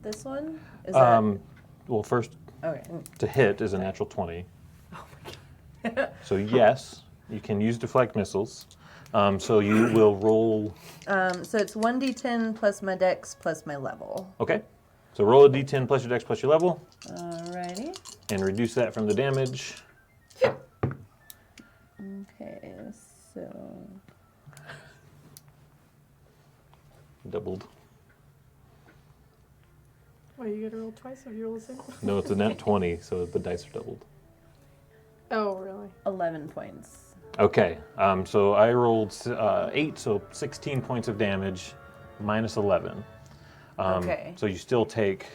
this one? Is Well, first, that okay? to hit is a natural 20. So yes, you can use deflect missiles. So you will roll. So it's 1d10 plus my dex plus my level. Okay. So roll a d10 plus your dex plus your level, Alrighty. and reduce that from the damage. Okay, so Doubled. Why, you get to roll twice if you roll the same? No, it's a net 20, so the dice are doubled. Oh, really? 11 points. Okay. So I rolled 8, so 16 points of damage, minus 11. Okay. So you still take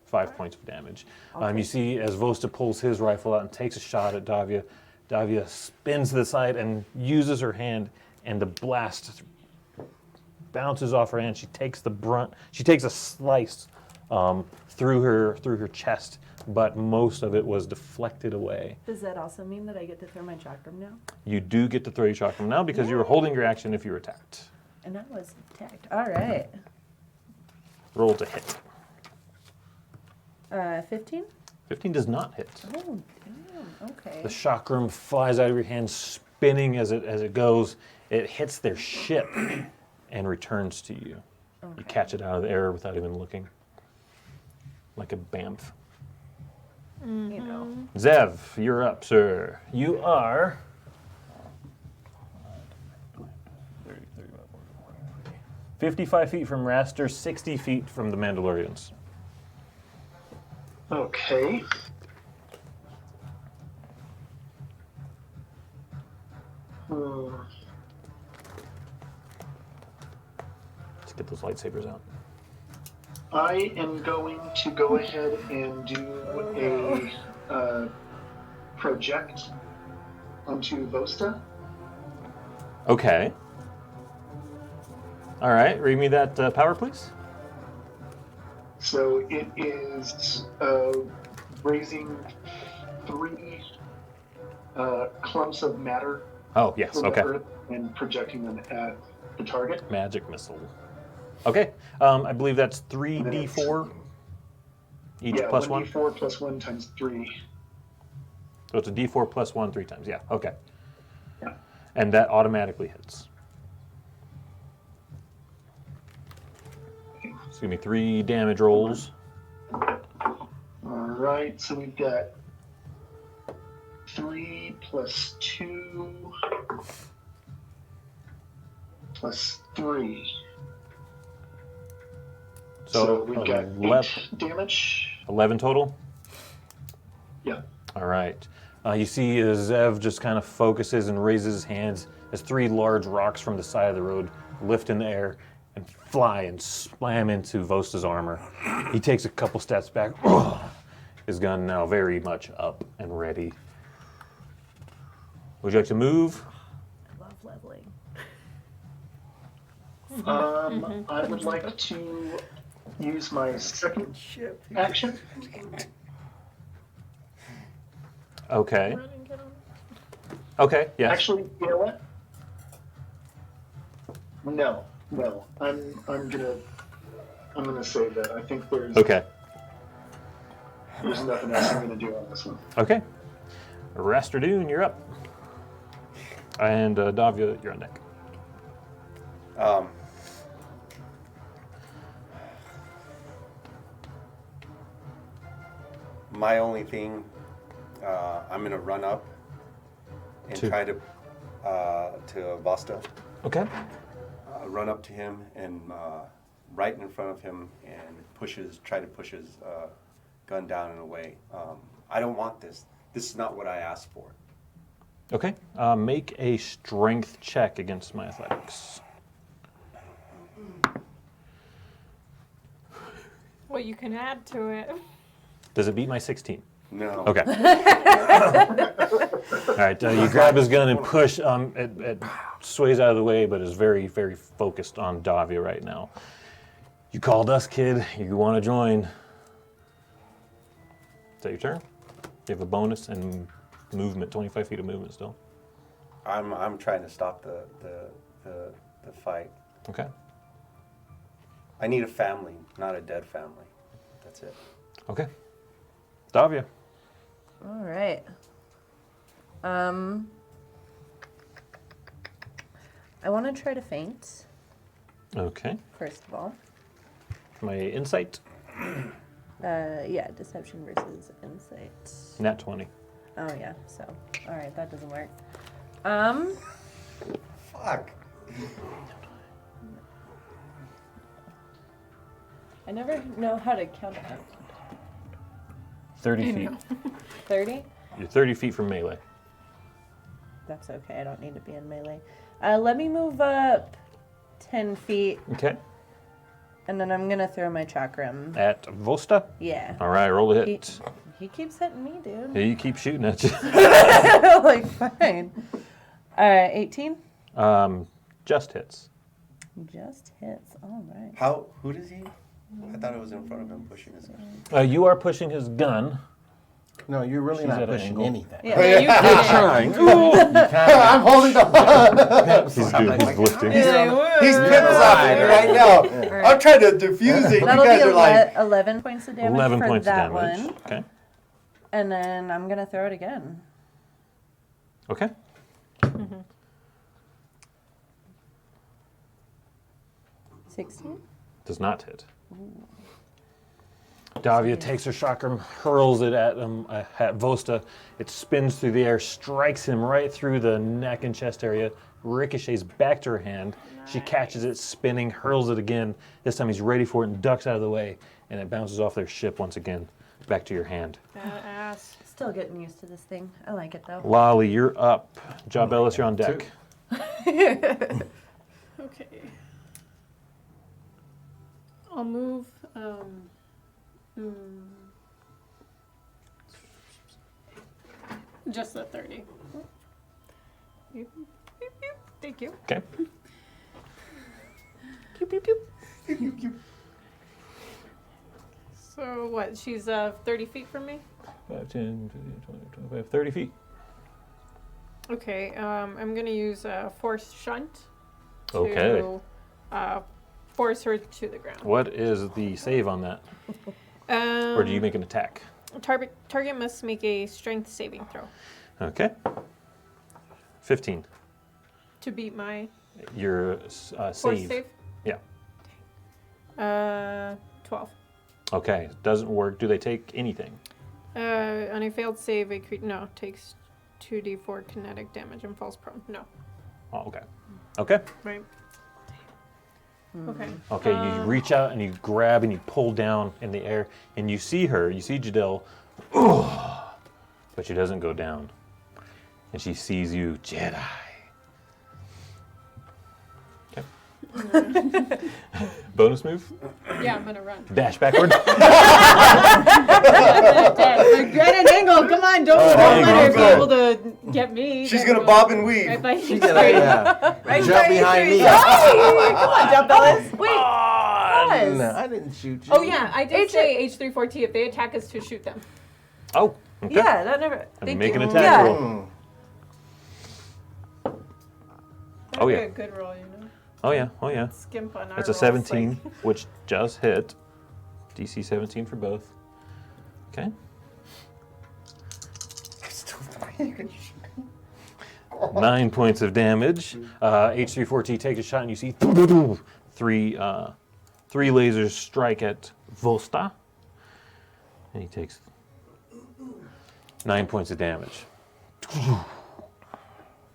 5 points of damage. You see as Vosta pulls his rifle out and takes a shot at Davia, Davia spins to the side and uses her hand, and the blast bounces off her hand. She takes the brunt. She takes a slice through her chest, but most of it was deflected away. Does that also mean that I get to throw my chakram now? You do get to throw your chakram now because you were holding your action if you were attacked. And I was attacked. All right. Roll to hit. 15? 15 does not hit. Oh, damn. Okay. The chakram flies out of your hand, spinning as it goes. It hits their ship and returns to you. Okay. You catch it out of the air without even looking. Like a bamf. You know. Zev, you're up, sir. You are 55 feet from Raster, 60 feet from the Mandalorians. Okay. Let's get those lightsabers out. I am going to go ahead and do a project onto Vosta. Okay. All right, read me that power, please. So it is raising 3 clumps of matter Oh, yes, from okay. the Earth and projecting them at the target. Magic missile. Okay, I believe that's 3d4 each Yeah, plus 1. 1d4 plus 1 times 3. So it's a d4 plus 1 3 times. Yeah, okay. Yeah. And that automatically hits. So give me 3 damage rolls. Alright, so we've got 3 plus 2 plus 3. So we've got 8 damage. 11 total? Yeah. All right. You see as Zev just kind of focuses and raises his hands as 3 large rocks from the side of the road lift in the air and fly and slam into Vosta's armor. He takes a couple steps back. His gun now very much up and ready. Would you like to move? I love leveling. I would like to use my second action. Okay. Okay, yes. Actually, you know what? No. I'm gonna save that. I think there's Okay. nothing else I'm gonna do on this one. Okay. Rasterdoon, you're up. And Davia, you're on deck. My only thing, I'm gonna run up and try to Vosta. Okay. Run up to him and right in front of him and try to push his gun down and away. I don't want this. This is not what I asked for. Okay. Make a strength check against my athletics. Well, you can add to it. Does it beat my 16? No. Okay. All right. You grab his gun and push. It sways out of the way, but is very, very focused on Davia right now. You called us, kid. You want to join? Is that your turn? You have a bonus and movement, 25 feet of movement still. I'm trying to stop the fight. Okay. I need a family, not a dead family. That's it. Okay. Davia. All right. I want to try to faint, Okay. first of all. My insight, Yeah, deception versus insight. nat 20. Oh, yeah, so. All right, that doesn't work. Fuck. I never know how to count that. 30 feet. 30? You're 30 feet from melee. That's okay, I don't need to be in melee. Let me move up 10 feet, Okay. and then I'm going to throw my chakram. At Vosta. Yeah. All right, roll a hit. He keeps hitting me, dude. Yeah, you keep shooting at you. Like, fine. 18? Just hits. Just hits. All right. Who does he? I thought it was in front of him pushing his gun. You are pushing his gun. No, you're really She's not at an pushing angle. anything. Yeah, you did it. Trying. I'm holding on. He's doing his lifting. He's pip-slapping right now. I'm trying to defuse it. You That'll guys be are like, 11 points of damage 11 for points of that damage. one. Okay. And then I'm going to throw it again. Okay. 16? Does not hit. Davia takes her chakram, hurls it at him, at Vosta. It spins through the air, strikes him right through the neck and chest area, ricochets back to her hand. She catches it, spinning, hurls it again. This time he's ready for it and ducks out of the way, and it bounces off their ship once again, back to your hand. Badass. Still getting used to this thing. I like it, though. Lolly, you're up. Job Ellis, you're on deck. Okay. I'll move. Just the 30. Beep, beep, beep. Thank you. Okay. Pew, pew, pew. So what? She's 30 feet from me? 5, 10, 15, 20, 25, 30 feet. Okay, I'm going to use a force shunt to Okay. force her to the ground. What is the save on that? Or do you make an attack? Target must make a strength saving throw Okay. 15. to beat my Your force save. save. Yeah. 12. Okay. Doesn't work. Do they take anything? On a failed save, a creature takes 2d4 kinetic damage and falls prone. No. Oh, okay. Okay. Right. Okay. Okay. You reach out and you grab and you pull down in the air and you see her. You see Jadelle, but she doesn't go down. And she sees you, Jedi. Okay. Bonus move? Yeah, I'm gonna run. Dash backward. Get an angle. Come on, don't let her be able to get me. She's Get gonna one. bob and weave. Right by She's gonna jump behind me. Come on, Jump Ellis. Wait. Oh, no, I didn't shoot you. Oh yeah, I did say H3-4T. If they attack us, to shoot them. Oh, okay. Yeah, that never. And make an you. attack Yeah. roll. Oh, yeah. That'd be a good roll, you know. Oh yeah, oh yeah. Skimp on our That's a rolls, 17, like- which just hit. DC 17 for both. Okay. 9 points of damage. H3-4T takes a shot, and you see three lasers strike at Volsta, and he takes 9 points of damage.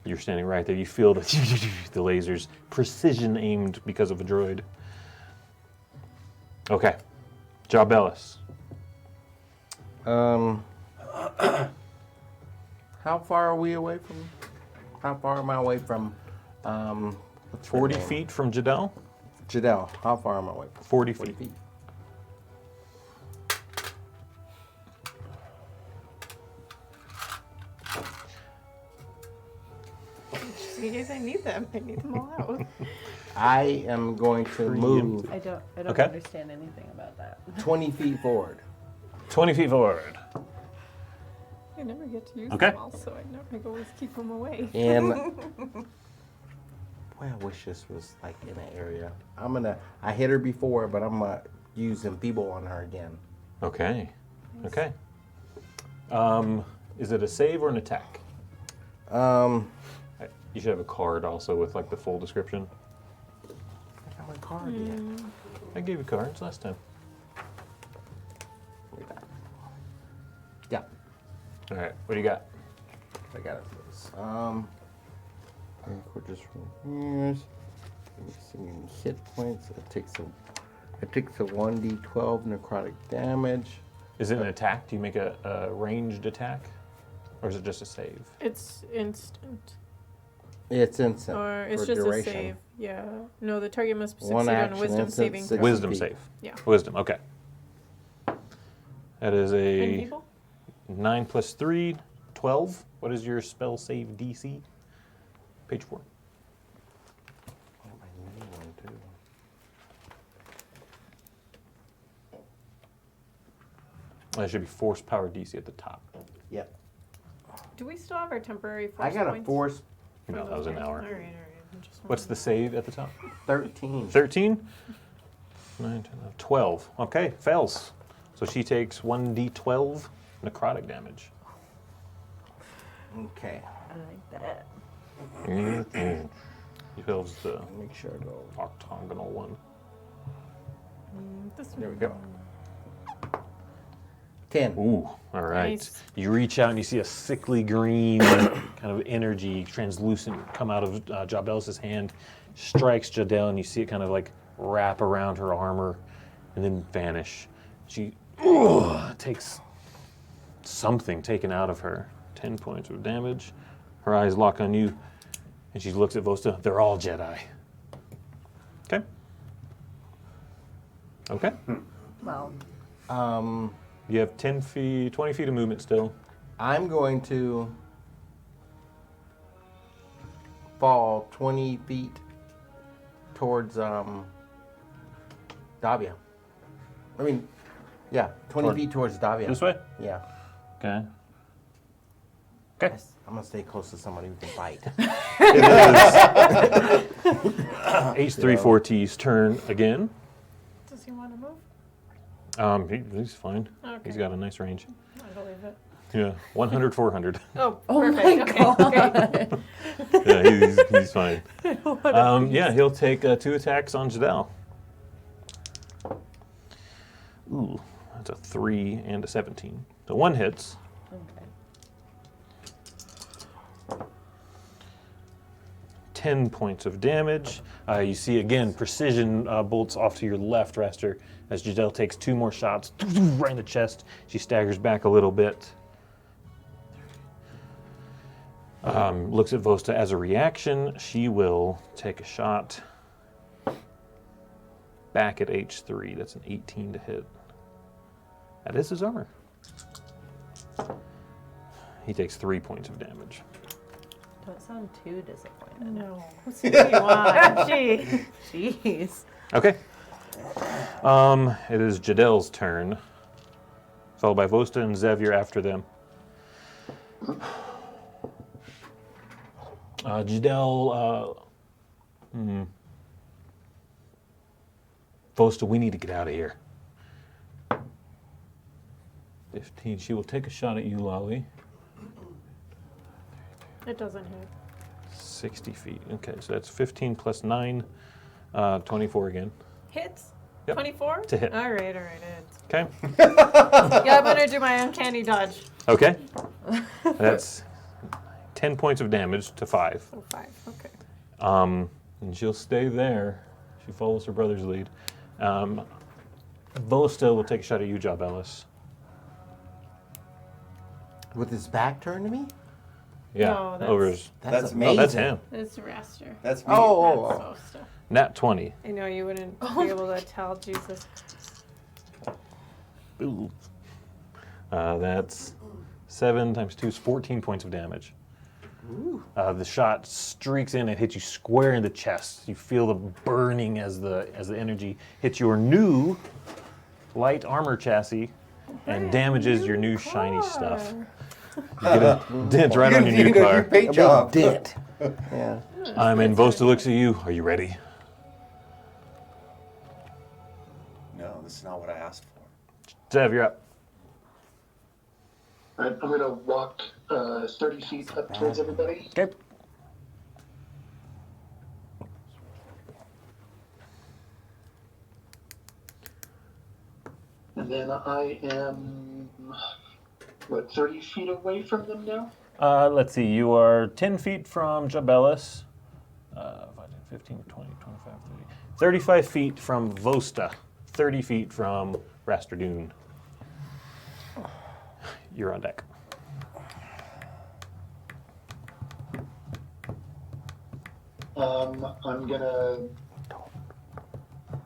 You're standing right there. You feel the lasers precision aimed because of a droid. Okay, Jobellis. How far are we away from? How far am I away from? What's her 40 name? feet from Jadel. Jadel. How far am I away from? 40 40 feet. feet. In case I need them, I need them all out. I am going to move I don't Okay. understand anything about that. 20 feet forward. 20 feet forward. I never get to use Okay. them all, so I always keep them away. And boy, I wish this was like in an area. I hit her before, but I'm gonna use Enfeeble on her again. Okay. Okay. Is it a save or an attack? You should have a card also with like the full description. I got my card yet. I gave you cards last time. Yeah, All right. What do you got? I got it for this. Just from here. Missing hit points. It takes a 1d12 necrotic damage. Is it an attack? Do you make a ranged attack, or is it just a save? It's instant. It's instant. Or it's for just duration. a save. Yeah. No, the target must succeed One on a action, wisdom instant, saving 6 throw. Wisdom feet. save. Yeah. Wisdom. Okay. That is And a people? 9 plus 3, 12. What is your spell save DC? Page 4. Oh, my new one, too. That should be force power DC at the top. Yep. Do we still have our temporary force I got a points? force for No, that those was an guys? hour. All right. I'm just What's the save at the top? 13. 13? 9, 10, 12. Okay, fails. So she takes 1d12 necrotic damage. Okay. I like that. He fails the Make sure I go. octagonal one. This There we one. go. 10. Ooh, all right. Nice. You reach out and you see a sickly green kind of energy, translucent, come out of Jabel's hand, strikes Jadel, and you see it kind of like wrap around her armor and then vanish. She takes something taken out of her. 10 points of damage. Her eyes lock on you, and she looks at Vosta. They're all Jedi. Okay. Okay. Well, You have 10 feet, 20 feet of movement still. I'm going to fall 20 feet towards Davia. I mean, yeah, 20 Toward- feet towards Davia. This way? Yeah. Okay. Okay. I'm going to stay close to somebody who can fight. H3-4T's turn again. Does he want to move? He's fine. Okay. He's got a nice range. I believe it. Yeah, 100, 400. Oh, oh perfect. my Okay. god. Yeah, he's fine. Yeah, he'll take 2 attacks on Jadel. Ooh, that's a 3 and a 17. So 1 hits. Okay. 10 points of damage. You see again precision bolts off to your left, Raster, as Jadel takes 2 more shots right in the chest. She staggers back a little bit. Looks at Vosta as a reaction. She will take a shot back at H3. That's an 18 to hit. That is his armor. He takes 3 points of damage. Don't sound too disappointed. No. What's what do you want? Gee. Jeez. Okay. It is Jadel's turn, followed by Vosta and Zev. After them. Jadel, Vosta, we need to get out of here. 15. She will take a shot at you, Lolly. It doesn't hit. 60 feet. Okay, so that's 15 plus 9, 24 again. Hits? Yep. 24? To hit. All right, hits. Okay. Yeah, I'm gonna do my uncanny dodge. Okay. That's 10 points of damage to 5. Oh, 5. Okay. And she'll stay there. She follows her brother's lead. Vosta will take a shot at you, Jabellis. With his back turned to me? Yeah, No, that's- over his. That's me. No, amazing. that's him. It's Raster. That's me. Oh. So stuff. Nat 20. I know you wouldn't be able to tell, Jesus. Ooh. That's 7 times 2 is 14 points of damage. The shot streaks in and hits you square in the chest. You feel the burning as the energy hits your new light armor chassis and damages your new shiny stuff. You get a dent right on your new car. Paint job. Dent. Yeah. And Vosta looks at you. Are you ready? No, this is not what I asked for. Zev, you're up. All right, I'm gonna walk 30 feet up towards everybody. Okay. And then I am, 30 feet away from them now? Let's see. You are 10 feet from Jabellis. 15, 20, 25, 30. 35 feet from Vosta. 30 feet from Rasterdoon. You're on deck. I'm gonna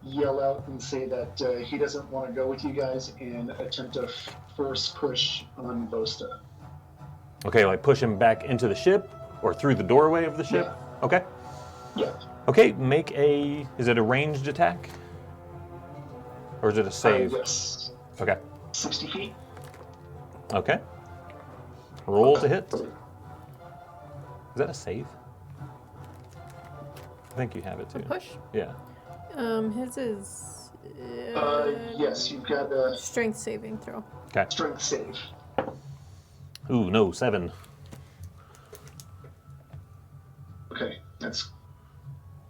yell out and say that he doesn't want to go with you guys and attempt a force push on Vosta. Okay, like push him back into the ship or through the doorway of the ship? Yeah. Okay. Yeah. Okay, make a. Is it a ranged attack? Or is it a save? Yes. Okay. 60 feet. Okay. Roll to hit. Is that a save? I think you have it too. Push. Yeah. His is Yes, you've got a strength saving throw. Okay. strength save. Ooh, no, 7. Okay, that's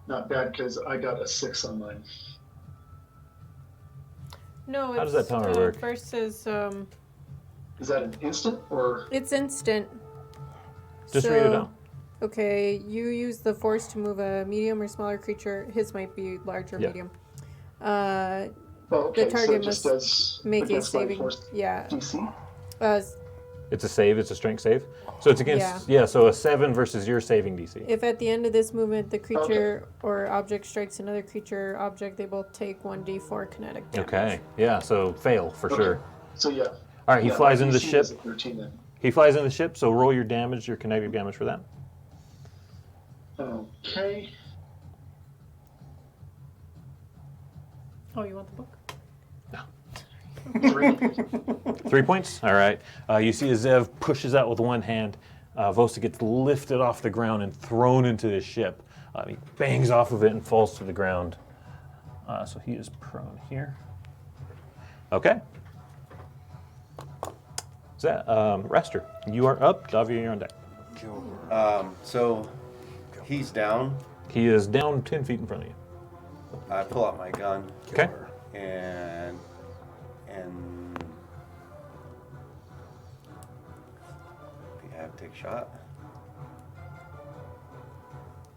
not bad because I got a 6 on mine. No, it's, How does that timer work? First is Is that an instant or? it's instant. Just read it out. Okay, you use the force to move a medium or smaller creature. His might be larger, Yeah. medium. Well, okay, The target so it just must does make a against my saving. force Yeah. DC. It's a save, it's a strength save. So it's against, yeah, so a 7 versus your saving DC. If at the end of this movement the creature or object strikes another creature or object, they both take 1d4 kinetic damage. Okay, yeah, so fail for sure. So yeah. All right, he Yeah, flies my into the DC ship. is a 13 then. He flies into the ship, so roll your damage, your kinetic damage for that. Okay. Oh, you want the book? 3. 3 points? All right. You see as Zev pushes out with one hand. Vosta gets lifted off the ground and thrown into the ship. He bangs off of it and falls to the ground. So he is prone here. Okay. Rester, you are up. Davia, you're on deck. So he's down. He is down 10 feet in front of you. I pull out my gun. Okay. And I think I have to take a shot.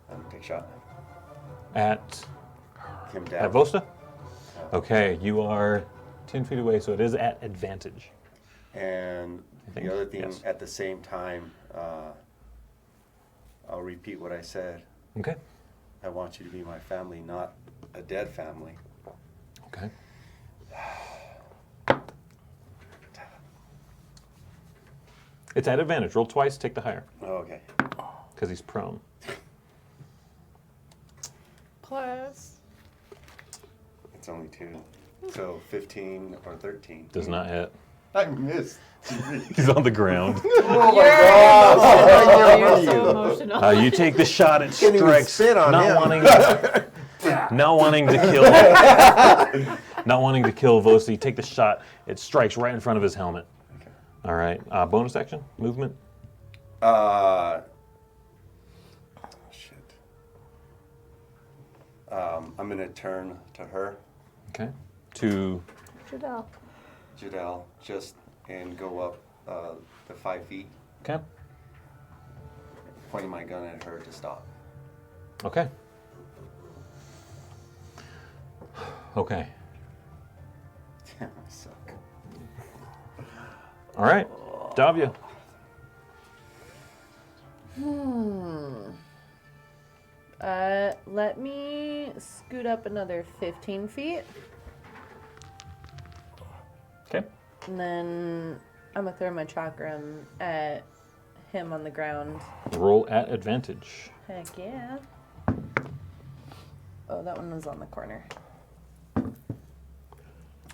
I'm gonna take a shot. At Him down. Vosta? Okay, you are 10 feet away, so it is at advantage. And I think, the other thing, yes. at the same time, I'll repeat what I said. Okay. I want you to be my family, not a dead family. Okay. It's at advantage. Roll twice, take the higher. Oh, okay. Because he's prone. Plus. It's only 2. So 15 or 13. Does not hit. I missed. He's on the ground. Oh You're so emotional. You take the shot. It Can't even strikes. spit on him. Not wanting to kill. Not wanting to kill Vosa. You take the shot. It strikes right in front of his helmet. Okay. All right. Bonus action. Movement. Shit. I'm gonna turn to her, Okay. To Jadelle. Jadelle, and go up the 5 feet, okay. pointing my gun at her to stop. Okay. Okay. Damn, I suck. All right. Davia. Let me scoot up another 15 feet, Okay. and then I'm gonna throw my chakram at him on the ground. Roll at advantage. Heck yeah. Oh, that one was on the corner.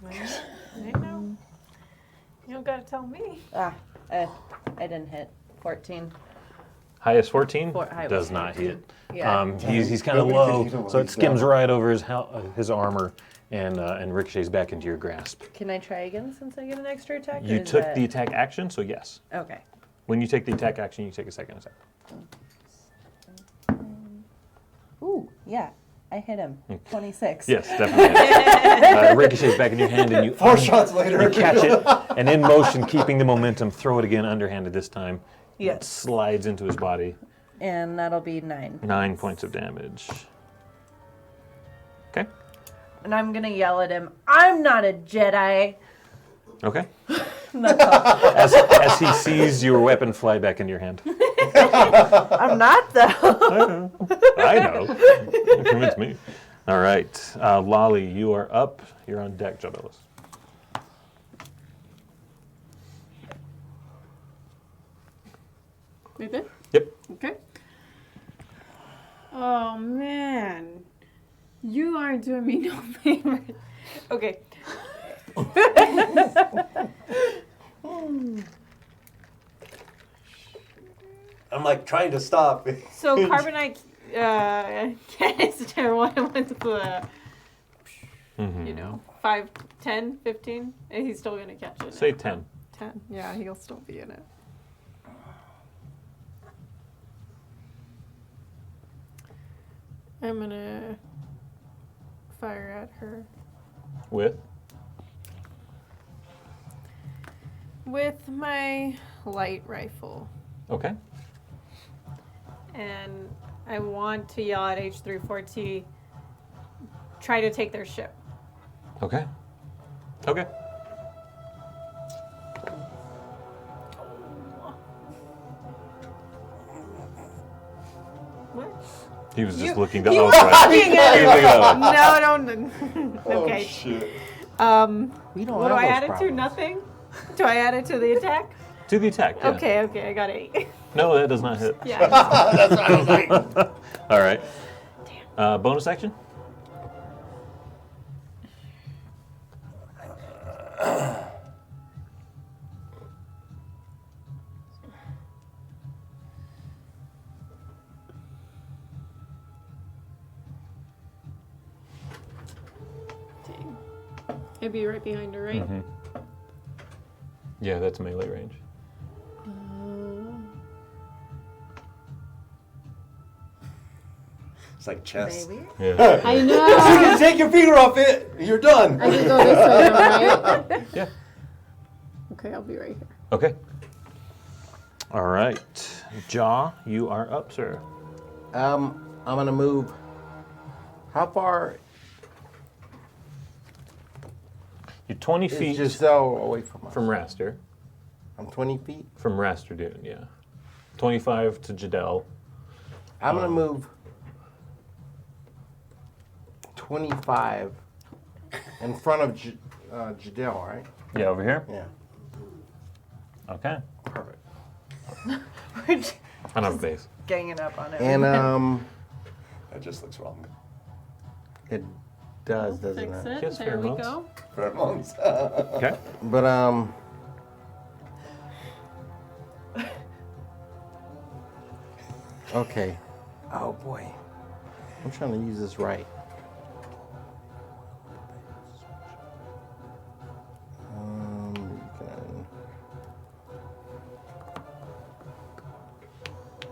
I know. You don't gotta tell me. I didn't hit. 14. Highest 14 Highest does not 14. hit. Yeah. He's kind of low, so it skims right over his armor and ricochets back into your grasp. Can I try again since I get an extra attack? or You is took that- the attack action, so yes. Okay. When you take the attack action, you take a second attack. Ooh, yeah. I hit him. 26. Yes, definitely. It ricochets back in your hand, and you 4 shots later. you catch it, and in motion, keeping the momentum, throw it again underhanded this time. It Yes. slides into his body. And that'll be 9. 9 points of damage. Okay. And I'm going to yell at him, I'm not a Jedi. Okay. As he sees your weapon fly back into your hand. I'm not, though. I know. You convinced me. All right. Lolly, you are up. You're on deck, Jobelis. You good? Yep. Okay. Oh man, you aren't doing me no favor. Okay. I'm like trying to stop. So carbonite canister one went to the, you know, 5, 10, 15, and he's still gonna catch it. Say 10. 10. Yeah, he'll still be in it. I'm gonna fire at her With? with my light rifle. Okay. And I want to yell at H34T, try to take their ship. Okay. Okay. What? He was just You- looking to you outright. were looking at He was looking at- No, don't. Okay. Oh, shit. We don't What do have I those add it to? problems. Nothing? Do I add it to the attack? To the attack, yeah. Okay, I got 8. No, that does not hit. Yeah. All right. Bonus action? Dang. It'd be right behind her, right? Mm-hmm. Yeah, that's melee range. It's like chess. Maybe. Yeah. I know. You take your finger off it, you're done. I can go this way, though, right? Yeah. Okay, I'll be right here. Okay. All right. Jaw, you are up, sir. I'm gonna move. How far You're 20 is feet Giselle away from us? from Raster. I'm 20 feet. From Raster Dune, yeah. 25 to Jadelle. I'm gonna move 25 in front of Jadel, right? Yeah, over here. Yeah. Okay. Perfect. We're just I don't have a base. ganging up on it. And That just looks wrong. it does, doesn't Fix it? it. Kiss There we pheromones. go. Pheromones. Okay. But okay. Oh boy, I'm trying to use this right.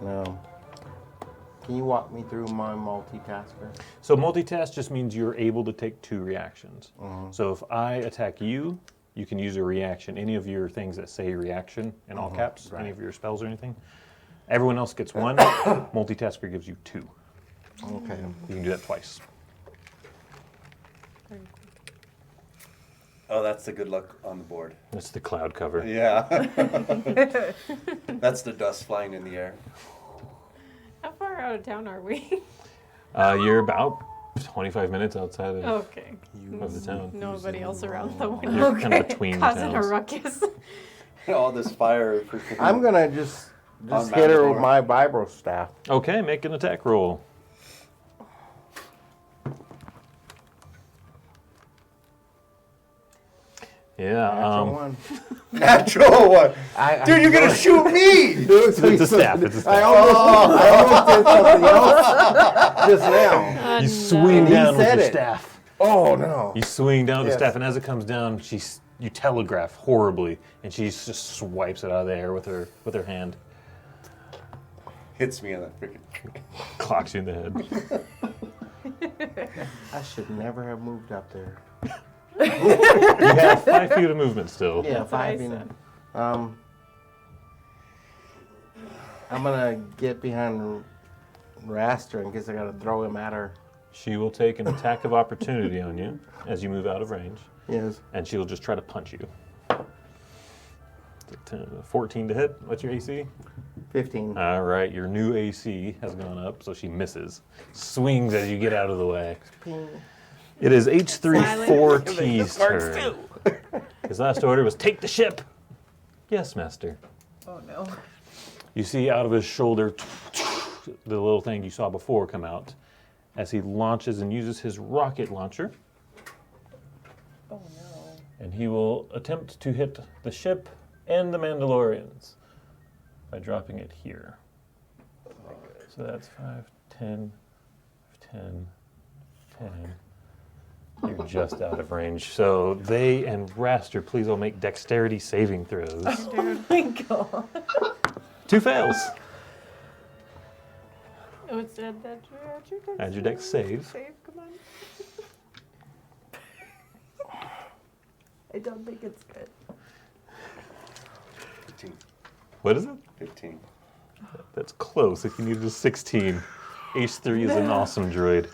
No. Can you walk me through my multitasker? So multitask just means you're able to take 2 reactions. So if I attack you, you can use a reaction. Any of your things that say reaction in all caps, any of your spells or anything. Everyone else gets 1. Multitasker gives you 2. Okay. You can do that twice. Oh, that's the good luck on the board. That's the cloud cover. Yeah. That's the dust flying in the air. How far out of town are we? You're about 25 minutes outside of, Okay. of the town. Nobody else around the window. You're kind of between Causing a towns. ruckus. All this fire. freaking- I'm gonna just On hit her with Matador. my vibro staff. Okay, make an attack roll. Yeah. Natural one. Natural one. Dude, you're I gonna shoot me! It's a staff. It's a I staff. almost did something else just now. You swing He down with said your it. staff. Oh no. You swing down with Yes. the staff, and as it comes down, you telegraph horribly, and she just swipes it out of the air with her hand, Hits me on the freaking. clocks you in the head. I should never have moved up there. You have 5 feet of movement still. Yeah, That's what I 5 feet. said. I'm gonna get behind Raster in case I gotta throw him at her. She will take an attack of opportunity on you as you move out of range, Yes. and she will just try to punch you. 14 to hit. What's your AC? 15. All right, your new AC has gone up, so she misses. Swings as you get out of the way. It is H3-4T's turn. His last order was take the ship. Yes, master. Oh no. You see out of his shoulder the little thing you saw before come out as he launches and uses his rocket launcher. Oh no. And he will attempt to hit the ship and the Mandalorians by dropping it here. So that's 5, 10, 10, 10. You're just out of range. So they and Raster, please all make dexterity saving throws. Oh my god. 2 fails. Oh, it said that Add your dex save. Save, come on. I don't think it's good. 15. What is it? 15. That's close. If you needed a 16. H3 is an awesome droid.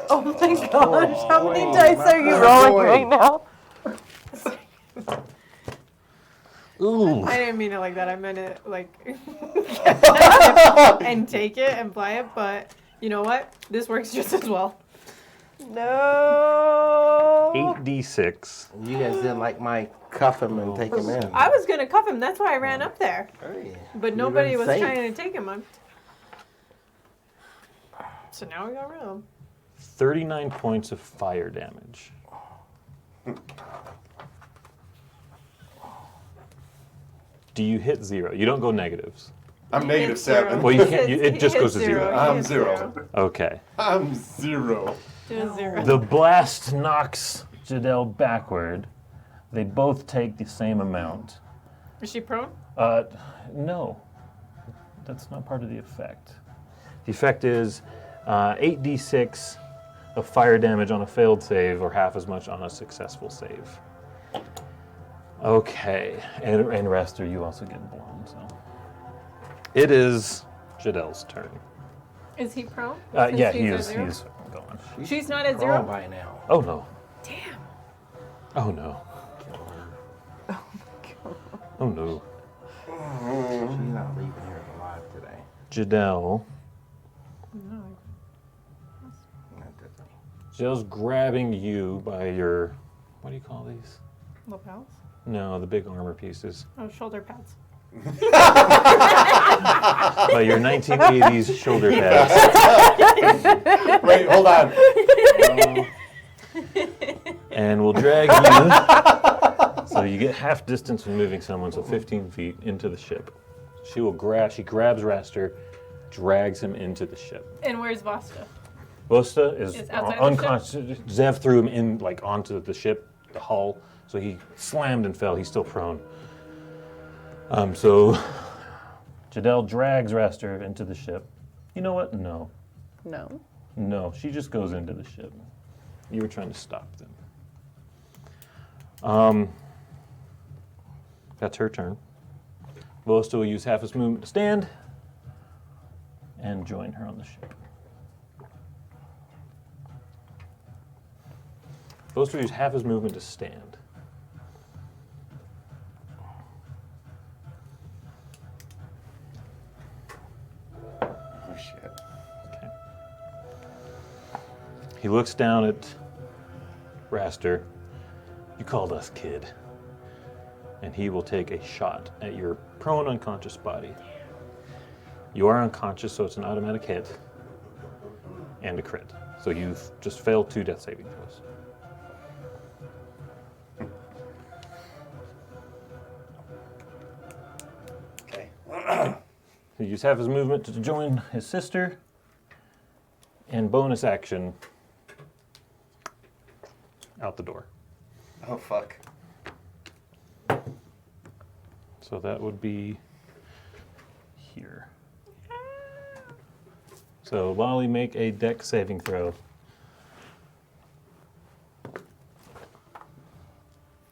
Oh my gosh, how many dice are you rolling right now? Ooh. I didn't mean it like that. I meant it like and take it and fly it. But you know what? This works just as well. No. 8d6. You guys didn't like my cuff him and take him in. I was gonna cuff him. That's why I ran up there. Hey, But you're nobody very was safe. trying to take him on. So now we got rid of him. 39 points of fire damage. Do you hit 0? You don't go negatives. I'm negative Hit 0. 7. Well, you can't. It He just hit goes to 0. He I'm hit 0. Okay. I'm 0. To a 0. The blast knocks Jadel backward. They both take the same amount. Is she prone? No. That's not part of the effect. The effect is 8d6 of fire damage on a failed save, or half as much on a successful save. Okay, and Raster, you also get blown. So it is Jadel's turn. Is he prone? Yeah, Since he she's at is. 0? He's gone. She's not at Oh, 0. by now. Oh no. Damn. Oh no. Oh no. She's not leaving here alive today. Jadel. No. Jill's grabbing you by your, what do you call these? Lapels? No, the big armor pieces. Oh, shoulder pads. By your 1980s shoulder pads. Wait, hold on. And we'll drag you. So you get half distance from moving someone, so 15 feet into the ship. She grabs Raster, drags him into the ship. And where's Vasta? Vosta is outside the unconscious. Zev threw him in, like, onto the ship, the hull, so he slammed and fell. He's still prone. So Jadelle drags Raster into the ship. You know what? No. No, she just goes into the ship. You were trying to stop them. That's her turn. Vosta will use half his movement to stand and join her on the ship. Vosta will use half his movement to stand. Oh shit. Okay. He looks down at Raster. You called us kid. And he will take a shot at your prone unconscious body. You are unconscious, so it's an automatic hit and a crit. So you've just failed 2 death saving throws. Okay. He used half his movement to join his sister, and bonus action out the door. Oh fuck. So that would be here. So Lolly, make a dex saving throw.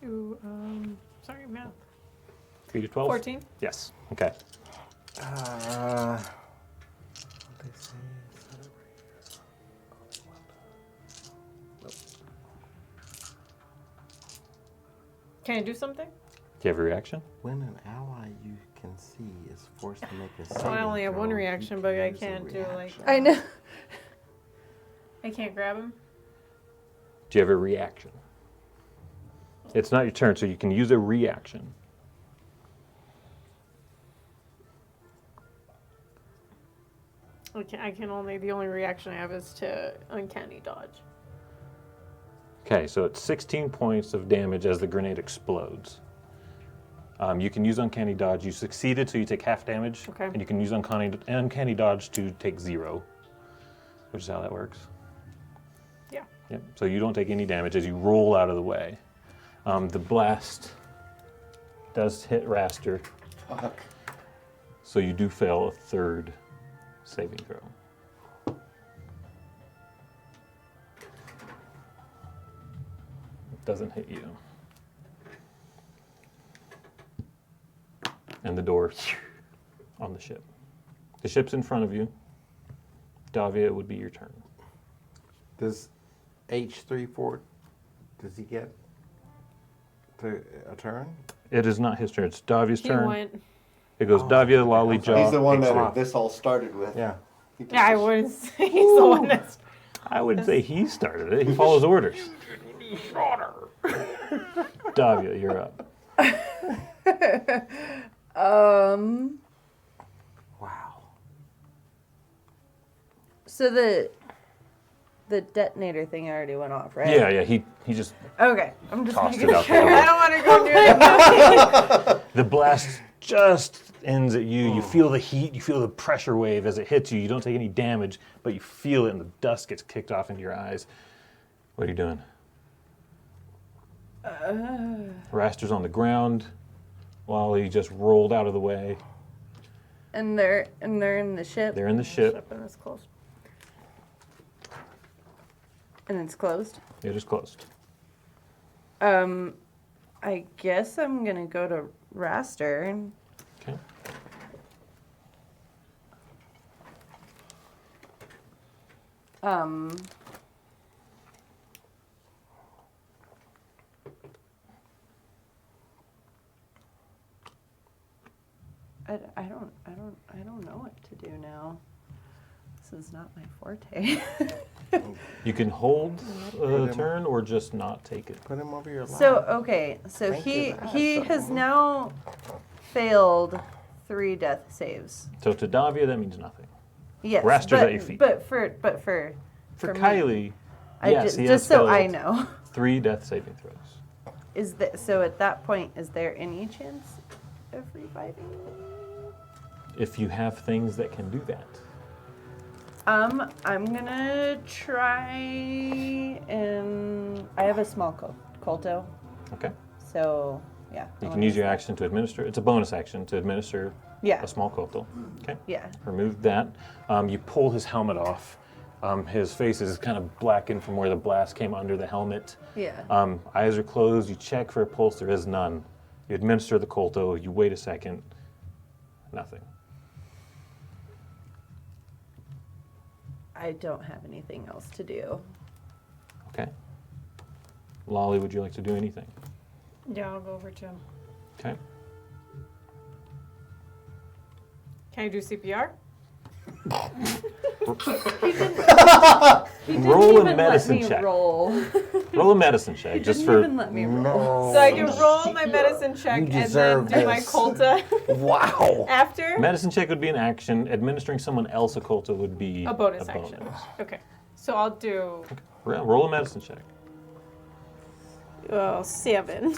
Ooh, sorry, math. 3 to 12? 14. Yes. Okay. Can I do something? Do you have a reaction? When an ally you can see is forced to make a saving I only have one throw, reaction, you but can I use a can't do, like- reaction. I know. I can't grab him. Do you have a reaction? It's not your turn, so you can use a reaction. I can only, the only reaction I have is to uncanny dodge. Okay, so it's 16 points of damage as the grenade explodes. You can use Uncanny Dodge. You succeeded, so you take half damage. Okay. And you can use Uncanny Dodge to take 0, which is how that works. Yeah. Yep. So you don't take any damage as you roll out of the way. The blast does hit Raster, Fuck. so you do fail a 3rd saving throw. It doesn't hit you. And the door on the ship. The ship's in front of you. Davia, it would be your turn. Does H34, does he get a turn? It is not his turn. It's Davia's He turn. went. It goes Davia, Lolly, Jaw. He's the one H3. that this all started with. Yeah. He just- Yeah, I wouldn't say he's the one that's. I wouldn't say he started it. He follows orders. Davia, you're up. Wow. So the detonator thing already went off, right? Yeah, he just Okay, I'm just tossed making it out the sure. door. I don't want to go near him. The blast just ends at you. You feel the heat. You feel the pressure wave as it hits you. You don't take any damage, but you feel it, and the dust gets kicked off into your eyes. What are you doing? Raster's on the ground. Lolly just rolled out of the way. And they're in the ship. They're in the ship. And it's closed. And it's closed. It is closed. I guess I'm gonna go to Raster and Okay. I don't know what to do now. This is not my forte. You can hold a turn or just not take it. Put him over your lap. So okay, so Thank he you, that's he has something. now failed 3 death saves. So to Davia, that means nothing. Yes, Raster's but, at your feet. But For for me, Kylie, I yes, ju- he just has so I failed know, 3 death saving throws. is that so? At that point, is there any chance of reviving? If you have things that can do that. I'm gonna try and I have a small colto, Okay. so yeah. I You wanna can use your that. action to administer. It's a bonus action to administer Yeah. a small kotal. Okay. Yeah. Remove that. You pull his helmet off. His face is kind of blackened from where the blast came under the helmet. Yeah. Eyes are closed. You check for a pulse. There is none. You administer the kolto. You wait a second. Nothing. I don't have anything else to do. Okay. Lolly, would you like to do anything? Yeah, I'll go over to him. Okay. Can I do CPR? He didn't Roll a even medicine let me check. Roll. Roll a medicine check He just didn't for. even let me roll. No. So I can roll my medicine check You and then deserve do my this. Colta Wow. after? Medicine check would be an action. Administering someone else a kolto would be A bonus action. Okay. So I'll do Roll a medicine check. 7.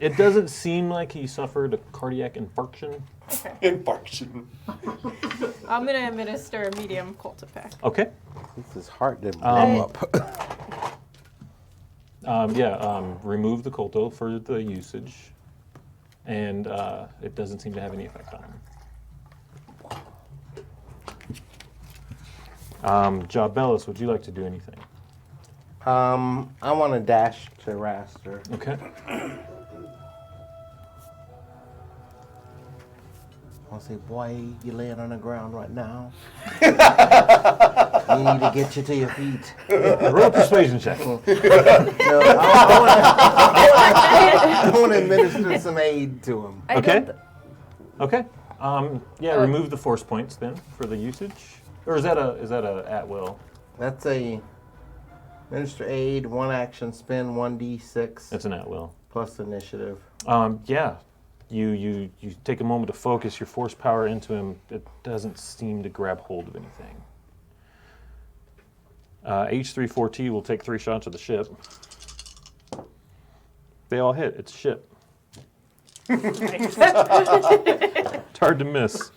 It doesn't seem like he suffered a cardiac infarction. Okay. Infarction. I'm gonna administer a medium Colta pack. Okay. This is hard to blow up. Remove the kolto for the usage, and it doesn't seem to have any effect on him. Jobellis, would you like to do anything? I want to dash to Raster. Okay. I'll say, boy, you laying on the ground right now. We need to get you to your feet. Roll a persuasion check. No, I want to administer some aid to him. I Okay. got Okay. Remove the force points then for the usage, or is that a at will? That's a minister aid, 1 action, spend 1d6 It's an at will. plus initiative. You take a moment to focus your force power into him. It doesn't seem to grab hold of anything. H34T will take 3 shots at the ship. They all hit. It's a ship. It's hard to miss.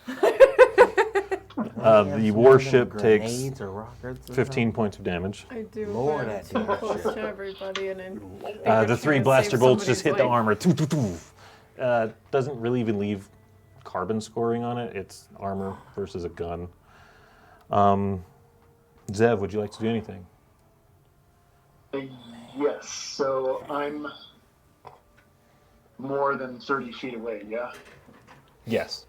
The warship takes Grenades or rockets or 15 points of damage. I do. Lord, but that I'm too damn close shit. to everybody, and then The 3 blaster bolts just hit the armor. Doesn't really even leave carbon scoring on it. It's armor versus a gun. Zev, would you like to do anything? Yes, so I'm more than 30 feet away, yeah? Yes.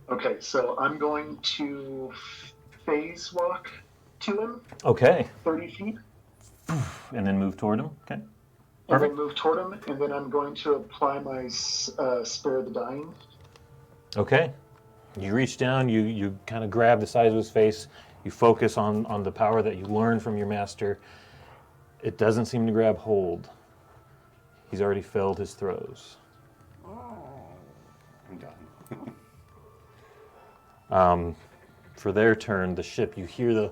Okay, so I'm going to phase walk to him, Okay. 30 feet, And then move toward him. Okay. and Perfect. then move toward him, and then I'm going to apply my Spare the Dying. Okay. You reach down, you kind of grab the size of his face, you focus on the power that you learned from your master. It doesn't seem to grab hold. He's already failed his throws. I'm done. For their turn, the ship, you hear the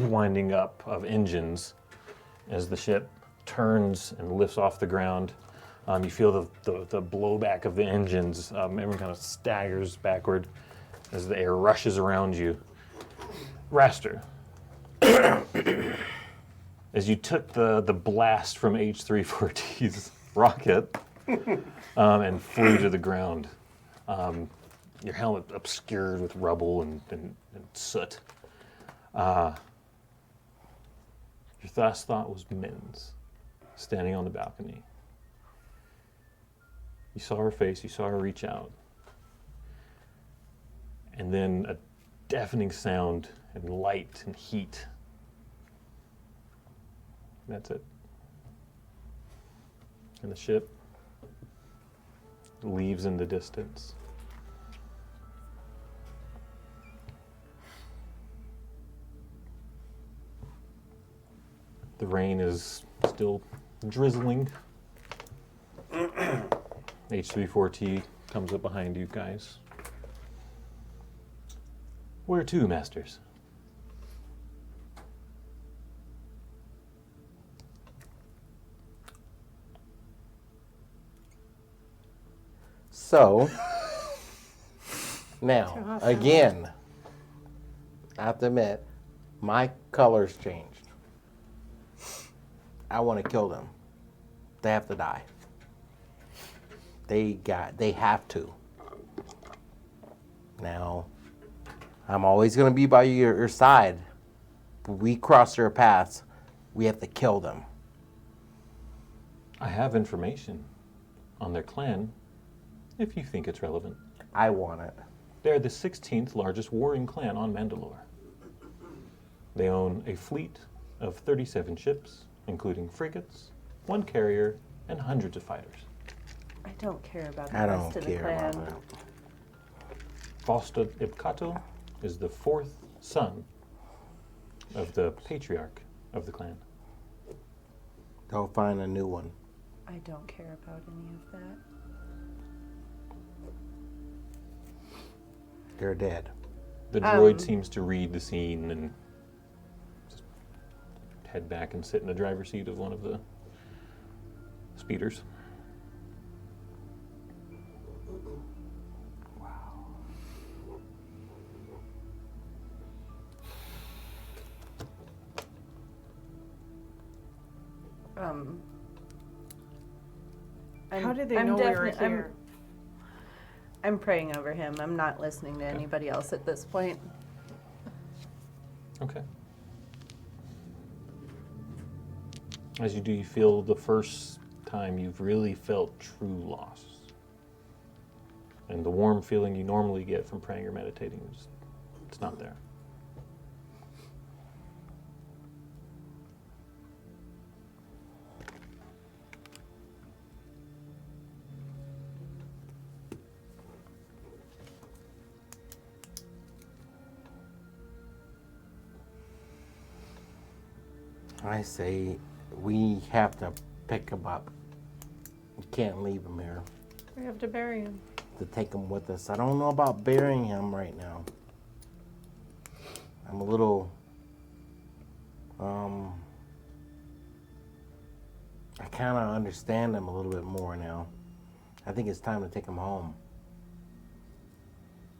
winding up of engines as the ship turns and lifts off the ground. You feel the blowback of the engines. Everyone kind of staggers backward as the air rushes around you. Raster, as you took the blast from H34T's rocket and flew to the ground, your helmet obscured with rubble and soot. Your last thought was Min's, standing on the balcony. You saw her face, you saw her reach out. And then a deafening sound and light and heat. That's it. And the ship leaves in the distance. The rain is still drizzling. S W5e comes up behind you guys. Where to, masters? So, now, again, I have to admit, my color's changed. I want to kill them. They have to die. They have to. Now, I'm always going to be by your side. When we cross their paths, we have to kill them. I have information on their clan, if you think it's relevant. I want it. They're the 16th largest warring clan on Mandalore. They own a fleet of 37 ships, including frigates, 1 carrier, and hundreds of fighters. I don't care about the I rest don't of the care clan. about that. Fosta Ibkato is the 4th son of the patriarch of the clan. They'll find a new one. I don't care about any of that. They're dead. The droid seems to read the scene and just head back and sit in the driver's seat of one of the speeders. How did they know we were here? I'm praying over him. I'm not listening to anybody else at this point. Okay. As you do, you feel the first time you've really felt true loss. And the warm feeling you normally get from praying or meditating, it's not there. I say we have to pick him up. We can't leave him here. We have to bury him. To take him with us. I don't know about burying him right now. I'm a little, I kind of understand him a little bit more now. I think it's time to take him home.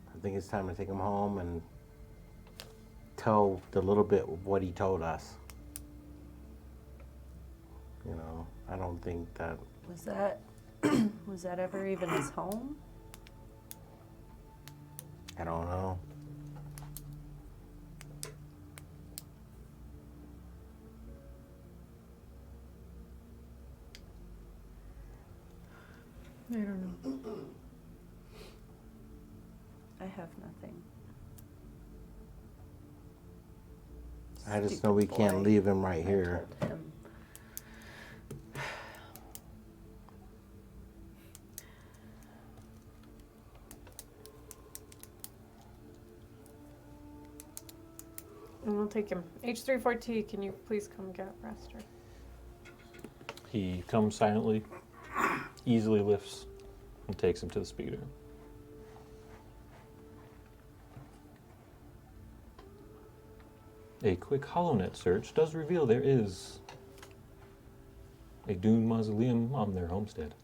I think it's time to take him home and tell the little bit of what he told us. You know, I don't think that... Was that ever even his home? I don't know. I don't know. I have nothing. I just Stupid know we boy. can't leave him right I here. told him. And we'll take him. H34T, can you please come get Raster? He comes silently, easily lifts, and takes him to the speeder. A quick HoloNet search does reveal there is a Dune mausoleum on their homestead.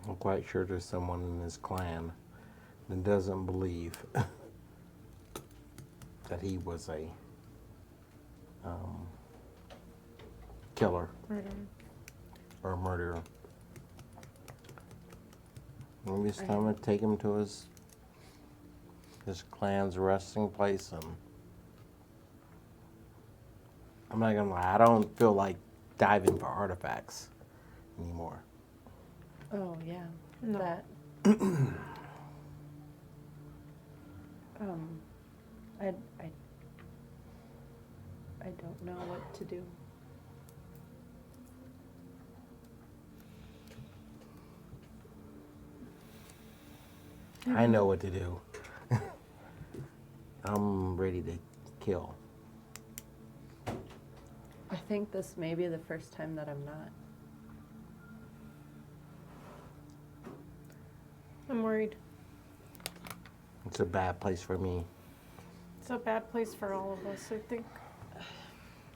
I'm quite sure there's someone in this clan that doesn't believe that he was a killer Murder. or a murderer. Maybe it's time to take him to his clan's resting place, and I'm not gonna lie, I don't feel like diving for artifacts anymore. Oh yeah, No. that. I I don't know what to do. I know what to do. I'm ready to kill. I think this may be the first time that I'm not. I'm worried. It's a bad place for me. It's a bad place for all of us, I think.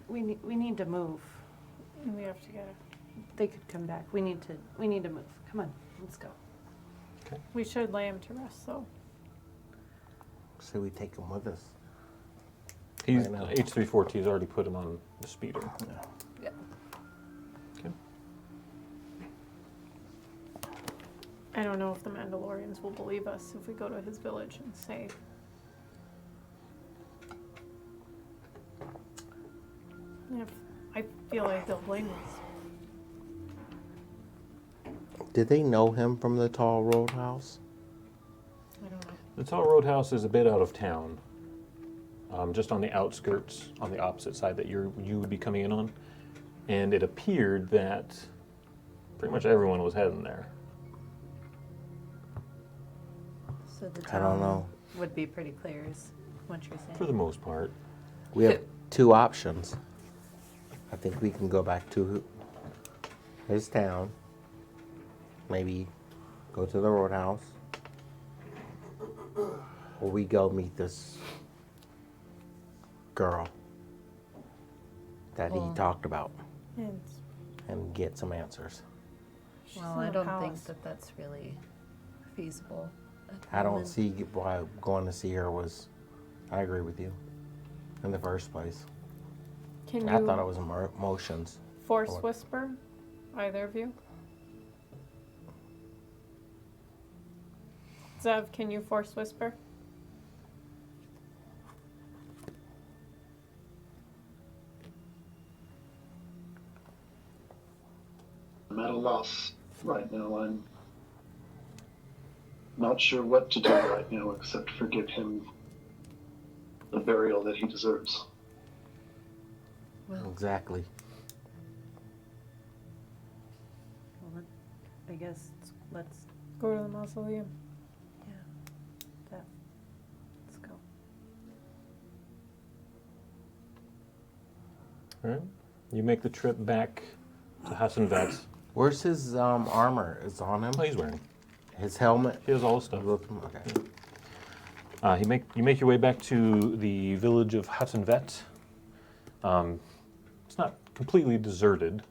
We need to move. And we have to get it. They could come back. We need to move. Come on, let's go. We should lay him to rest, though. So we take him with us. He's I know. H340 has already put him on the speeder. Yeah. Okay. I don't know if the Mandalorians will believe us if we go to his village and say. If I feel like they'll blame us. Did they know him from the tall roadhouse? I don't know. The Tall Roadhouse is a bit out of town, just on the outskirts, on the opposite side that you would be coming in on. And it appeared that pretty much everyone was heading there. So the I don't know. would be pretty clear, is what you're saying. For the most part. We have two options. I think we can go back to his town. Maybe go to the roadhouse. Or we go meet this girl that he talked about And and get some answers. she's Well, in I the don't palace. think that that's really feasible. at the I don't moment. see why going to see her was. I agree with you. In the first place, Can I you thought it was emotions. force What? whisper? Either of you? Zev, can you force whisper? I'm at a loss right now. I'm not sure what to do right now except for give him the burial that he deserves. Well, Exactly. I guess let's Go to the mausoleum. let's go. All right. You make the trip back to Hassan-Vet. Where's his armor? Is on him? Oh, he's wearing. His helmet? He has all the stuff. Okay. You make your way back to the village of Hassan-Vet. It's not completely deserted,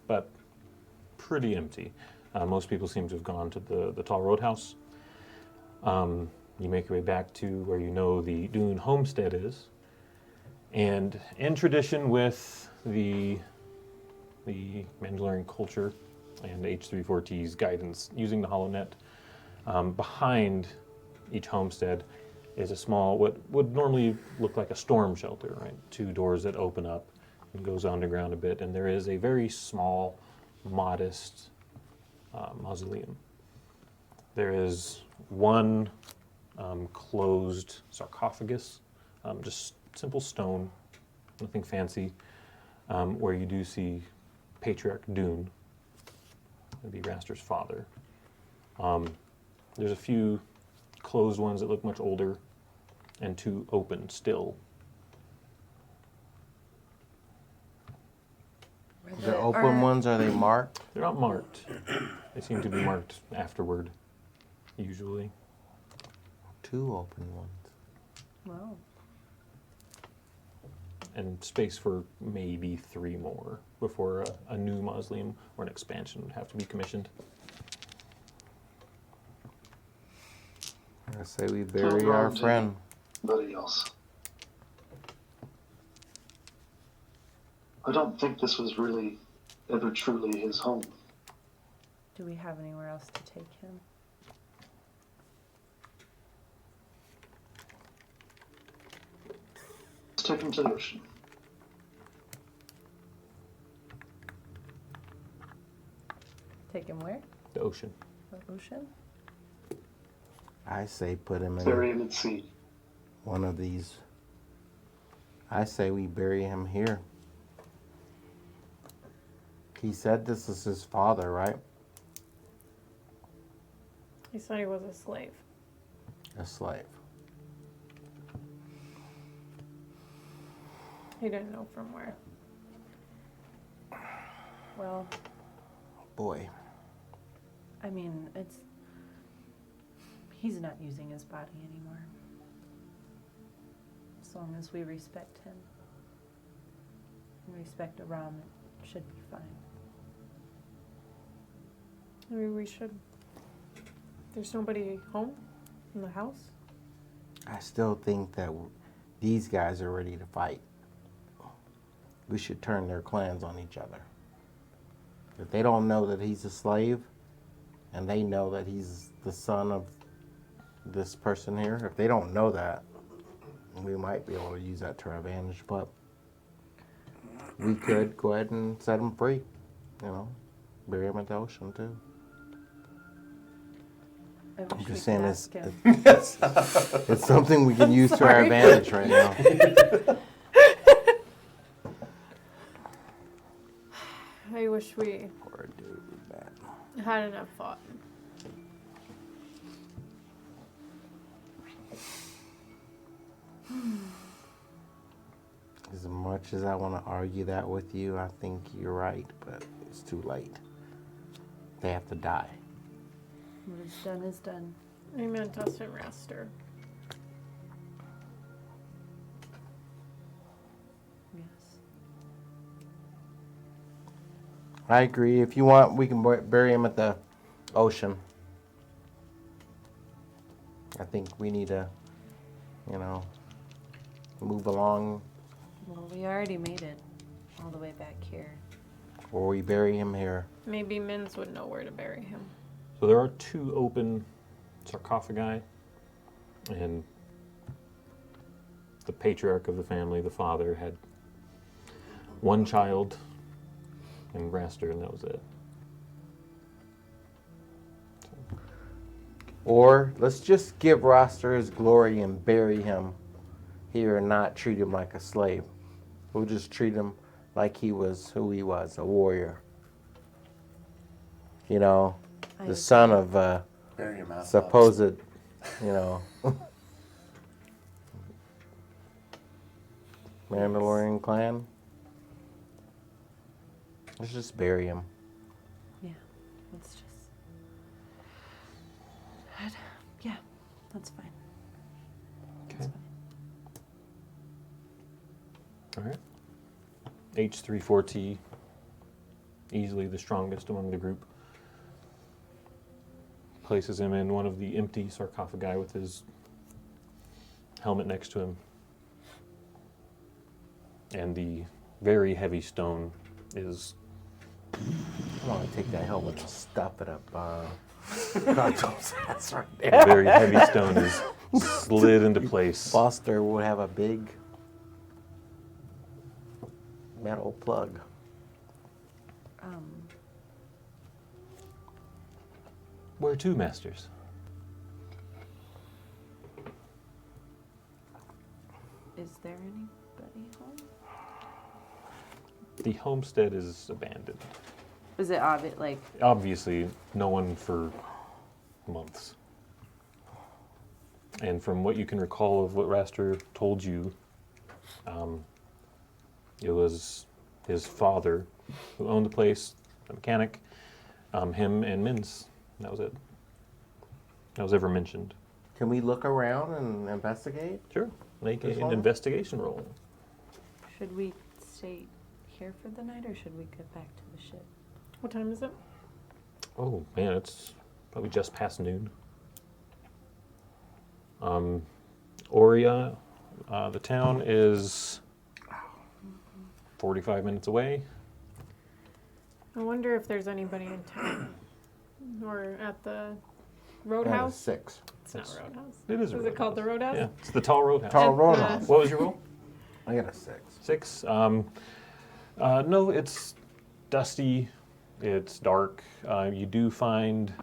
but pretty empty. Most people seem to have gone to the Tall Roadhouse. You make your way back to where you know the Dune homestead is. And in tradition with the Mandalorian culture and H340's guidance using the HoloNet, behind each homestead is a small, what would normally look like a storm shelter, right? Two doors that open up and goes underground a bit. And there is a very small, modest mausoleum. There is one closed sarcophagus, just simple stone, nothing fancy, where you do see Patriarch Dune, that'd be Raster's father. There's a few closed ones that look much older, and two open still. The open ones, are they marked? They're not marked. They seem to be marked afterward, usually. Two open ones. Wow. And space for maybe three more before a new mausoleum or an expansion would have to be commissioned. I say we bury our friend. Nobody else. I don't think this was really ever truly his home. Do we have anywhere else to take him? Let's take him to the ocean. Take him where? The ocean. The ocean? I say put him Bury in him at sea. one of these I say we bury him here. He said this is his father, right? He said he was a slave. A slave. He didn't know from where. Well, Boy. I mean, he's not using his body anymore. As long as we respect him and respect Aram, it should be fine. Maybe we should. There's nobody home in the house. I still think that these guys are ready to fight. We should turn their clans on each other. If they don't know that he's a slave, and they know that he's the son of this person here, if they don't know that, we might be able to use that to our advantage, but we could go ahead and set him free, bury him in the ocean too. I wish I'm we just could saying ask him. it's something we can use to our advantage right now. I wish we Poor dude, man. had enough thought. As much as I want to argue that with you, I think you're right, but it's too late. They have to die. What is done is done. Amen, Dustin Raster. Yes. I agree. If you want, we can bury him at the ocean. I think we need to, move along, Well, we already made it all the way back here. or we bury him here. Maybe Mins would know where to bury him. So there are 2 open sarcophagi, and the patriarch of the family, the father, had 1 child and Raster, and that was it. Or let's just give Roster his glory and bury him here and not treat him like a slave. We'll just treat him like he was who he was, a warrior. The son of Bury him out. supposed, Mandalorian clan. Let's just bury him. Yeah, let's just. Yeah, that's fine. That's Okay. fine. All right. H34T, easily the strongest among the group, places him in one of the empty sarcophagi with his helmet next to him. And the very heavy stone is I want to take that helmet and stuff it up. Concho's ass right there. the very heavy stone is slid into place. Foster would have a big metal plug. Where to, masters? Is there anybody home? The homestead is abandoned. Is it obvious? Like, Obviously, no one for months. And from what you can recall of what Raster told you, it was his father who owned the place, the mechanic, him and Mins. That was it. That was ever mentioned. Can we look around and investigate? Sure. Make This an one? investigation roll. should we stay here for the night, or should we get back to the ship? What time is it? Oh, man, it's probably just past noon. Oria, the town is 45 minutes away. I wonder if there's anybody in town. Or at the That is Roadhouse. 6. It's not Roadhouse. It is a Is it called the Roadhouse? Yeah, it's the Tall Roadhouse. Tall And, Roadhouse. What was your roll? I got a 6. 6. No, it's dusty. It's dark. You do find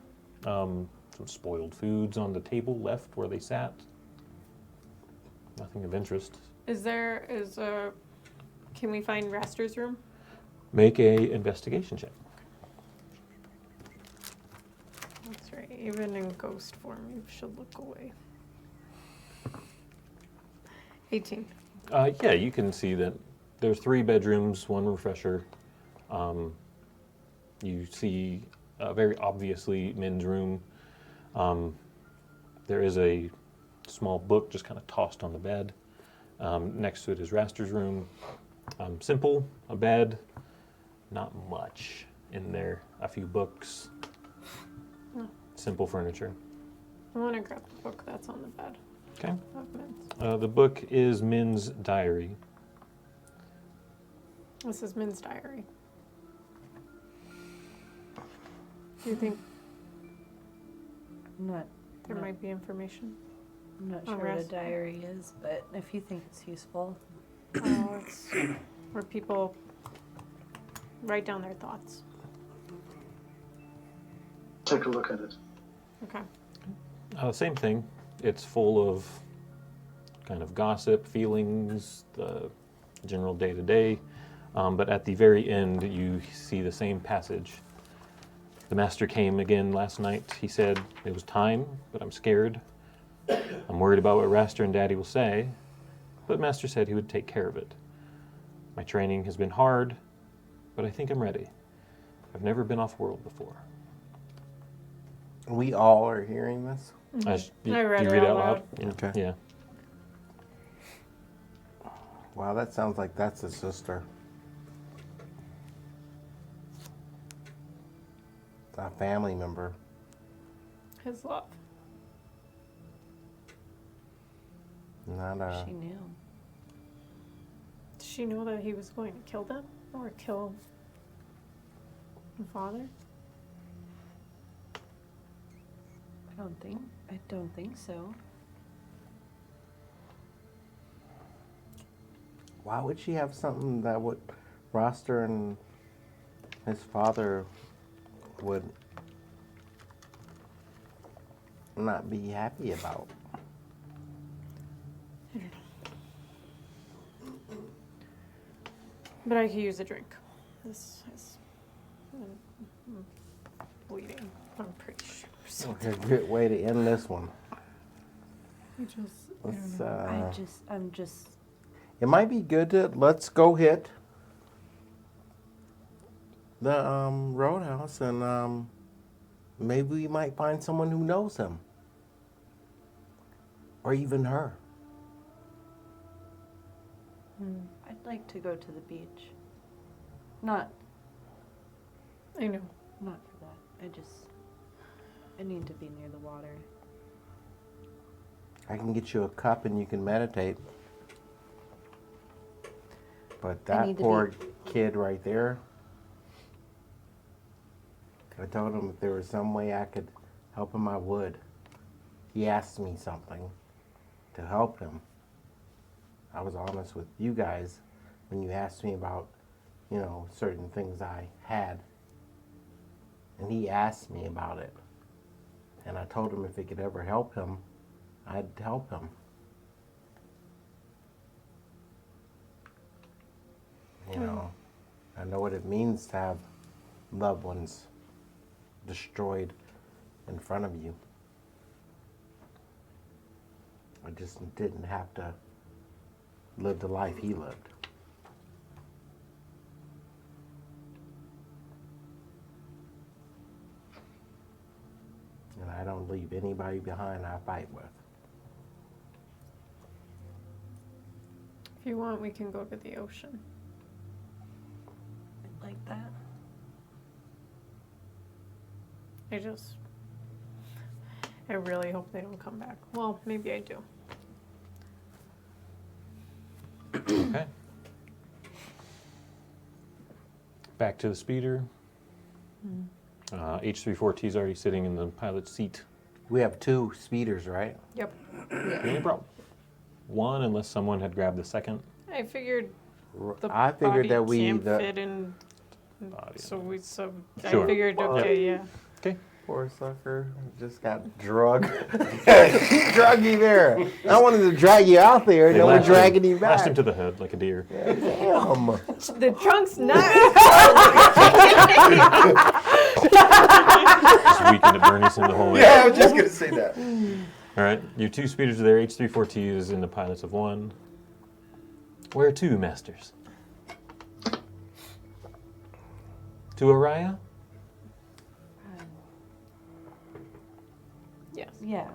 some spoiled foods on the table left where they sat. Nothing of interest. Can we find Raster's room? Make a investigation check. That's right. Even in ghost form, you should look away. 18. Yeah, you can see that there's 3 bedrooms, 1 refresher. You see very obviously men's room. There is a small book just kind of tossed on the bed. Next to it is Raster's room. Simple, a bed, not much in there. A few books, simple furniture. I want to grab the book that's on the bed. Okay. Of men's. The book is Min's Diary. This is Min's diary. Do you think I'm not there might be information? I'm not Oh, sure what a rest- diary is, but if you think it's useful. Oh, it's where people write down their thoughts. Take a look at it. Okay. Same thing. It's full of kind of gossip, feelings, the general day-to-day. But at the very end, you see the same passage. The master came again last night. He said, it was time, but I'm scared. I'm worried about what Raster and Daddy will say. But Master said he would take care of it. My training has been hard, but I think I'm ready. I've never been off-world before. We all are hearing this? I read you it read out out loud. loud? Yeah. Okay. Yeah. Wow, that sounds like that's a sister. A family member. His love. Not a... She knew. Did she know that he was going to kill them or kill the father? I don't think so. Why would she have something that would Roster and his father would not be happy about? But I could use a drink. This is I'm bleeding. I'm pretty sure. So Okay, good way to end this one. I just I Let's, don't know. I'm just. it might be good to let's go hit the roadhouse and maybe we might find someone who knows him or even her. I'd like to go to the beach. Not I know. for that. I need to be near the water. I can get you a cup and you can meditate. But that need to poor kid right there, I told him if there was some way I could help him, I would. He asked me something to help him. I was honest with you guys when you asked me about, you know, certain things I had. And he asked me about it. And I told him if it could ever help him, I'd help him. You know, I know what it means to have loved ones destroyed in front of you. I just didn't have to live the life he lived. And I don't leave anybody behind I fight with. If you want, we can go to the ocean. I'd like that. I really hope they don't come back. Well, maybe I do. Okay. Back to the speeder. H34T is already sitting in the pilot's seat. We have 2 speeders, right? Yep. No problem. 1, unless someone had grabbed the second. I figured the I figured body that can't fit in. Body. So Sure. I figured, Well, okay, yeah. Okay. Poor sucker. Just got drugged. Drug you there. I wanted to drag you out there, and They now we're lashed dragging you back. Lashed him to the head like a deer. Damn. The trunk's not. Just weakened at Bernie's in the whole way. Yeah, I was just gonna say that. All right, your 2 speeders are there. H34T is in the pilots of 1. Where to, masters? To Araya? Yes. Yeah.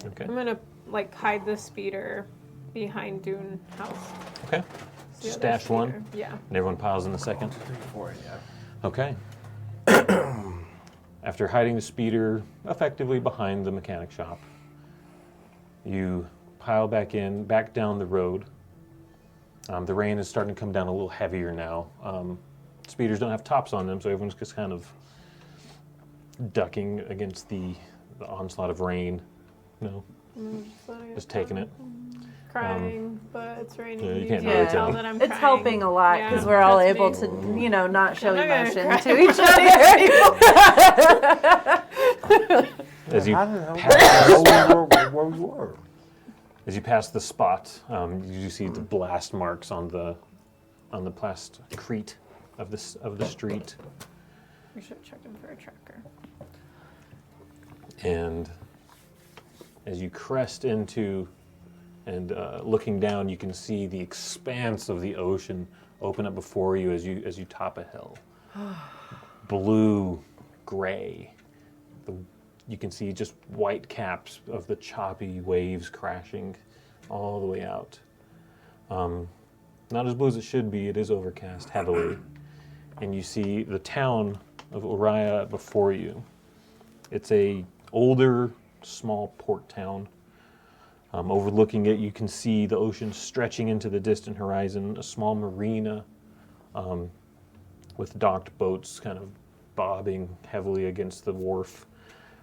Okay. I'm gonna like hide the speeder behind Dune House. Okay. The other Stash 1. speeder. Yeah. And everyone piles in the second. 4, yeah. Okay. After hiding the speeder effectively behind the mechanic shop, you pile back down the road. The rain is starting to come down a little heavier now. Speeders don't have tops on them, so everyone's just kind of ducking against the onslaught of rain. No, just taking it. Crying, but it's raining. yeah, you can't can really tell tell. that I'm It's crying. helping a lot Yeah, because we're all trust able me. to, not show I'm not gonna emotion cry. to each other. As you How did I pass, know where we were? as you pass the spot, you see the blast marks on the plastcrete of the street. We should check him for a tracker. And as you crest into and looking down, you can see the expanse of the ocean open up before you as you top a hill. Blue, gray. You can see just white caps of the choppy waves crashing all the way out. Not as blue as it should be. It is overcast heavily. And you see the town of Uriah before you. It's a older, small port town. Overlooking it, you can see the ocean stretching into the distant horizon, a small marina with docked boats kind of bobbing heavily against the wharf.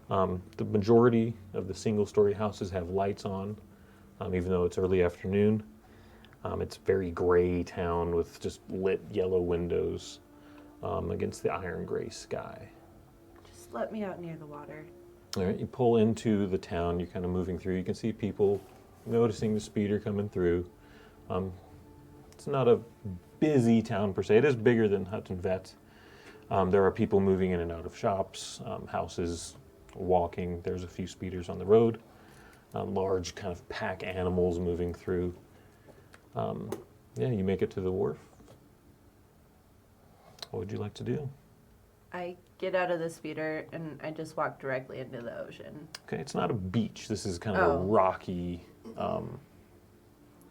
The majority of the single-story houses have lights on, even though it's early afternoon. It's a very gray town with just lit yellow windows against the iron gray sky. Just let me out near the water. All right, you pull into the town, you're kind of moving through. You can see people noticing the speeder coming through. It's not a busy town per se. It is bigger than Hutton Vet. There are people moving in and out of shops, houses, walking. There's a few speeders on the road. Large kind of pack animals moving through. Yeah, you make it to the wharf. What would you like to do? I get out of the speeder and I just walk directly into the ocean. Okay, it's not a beach. This is kind of a rocky, not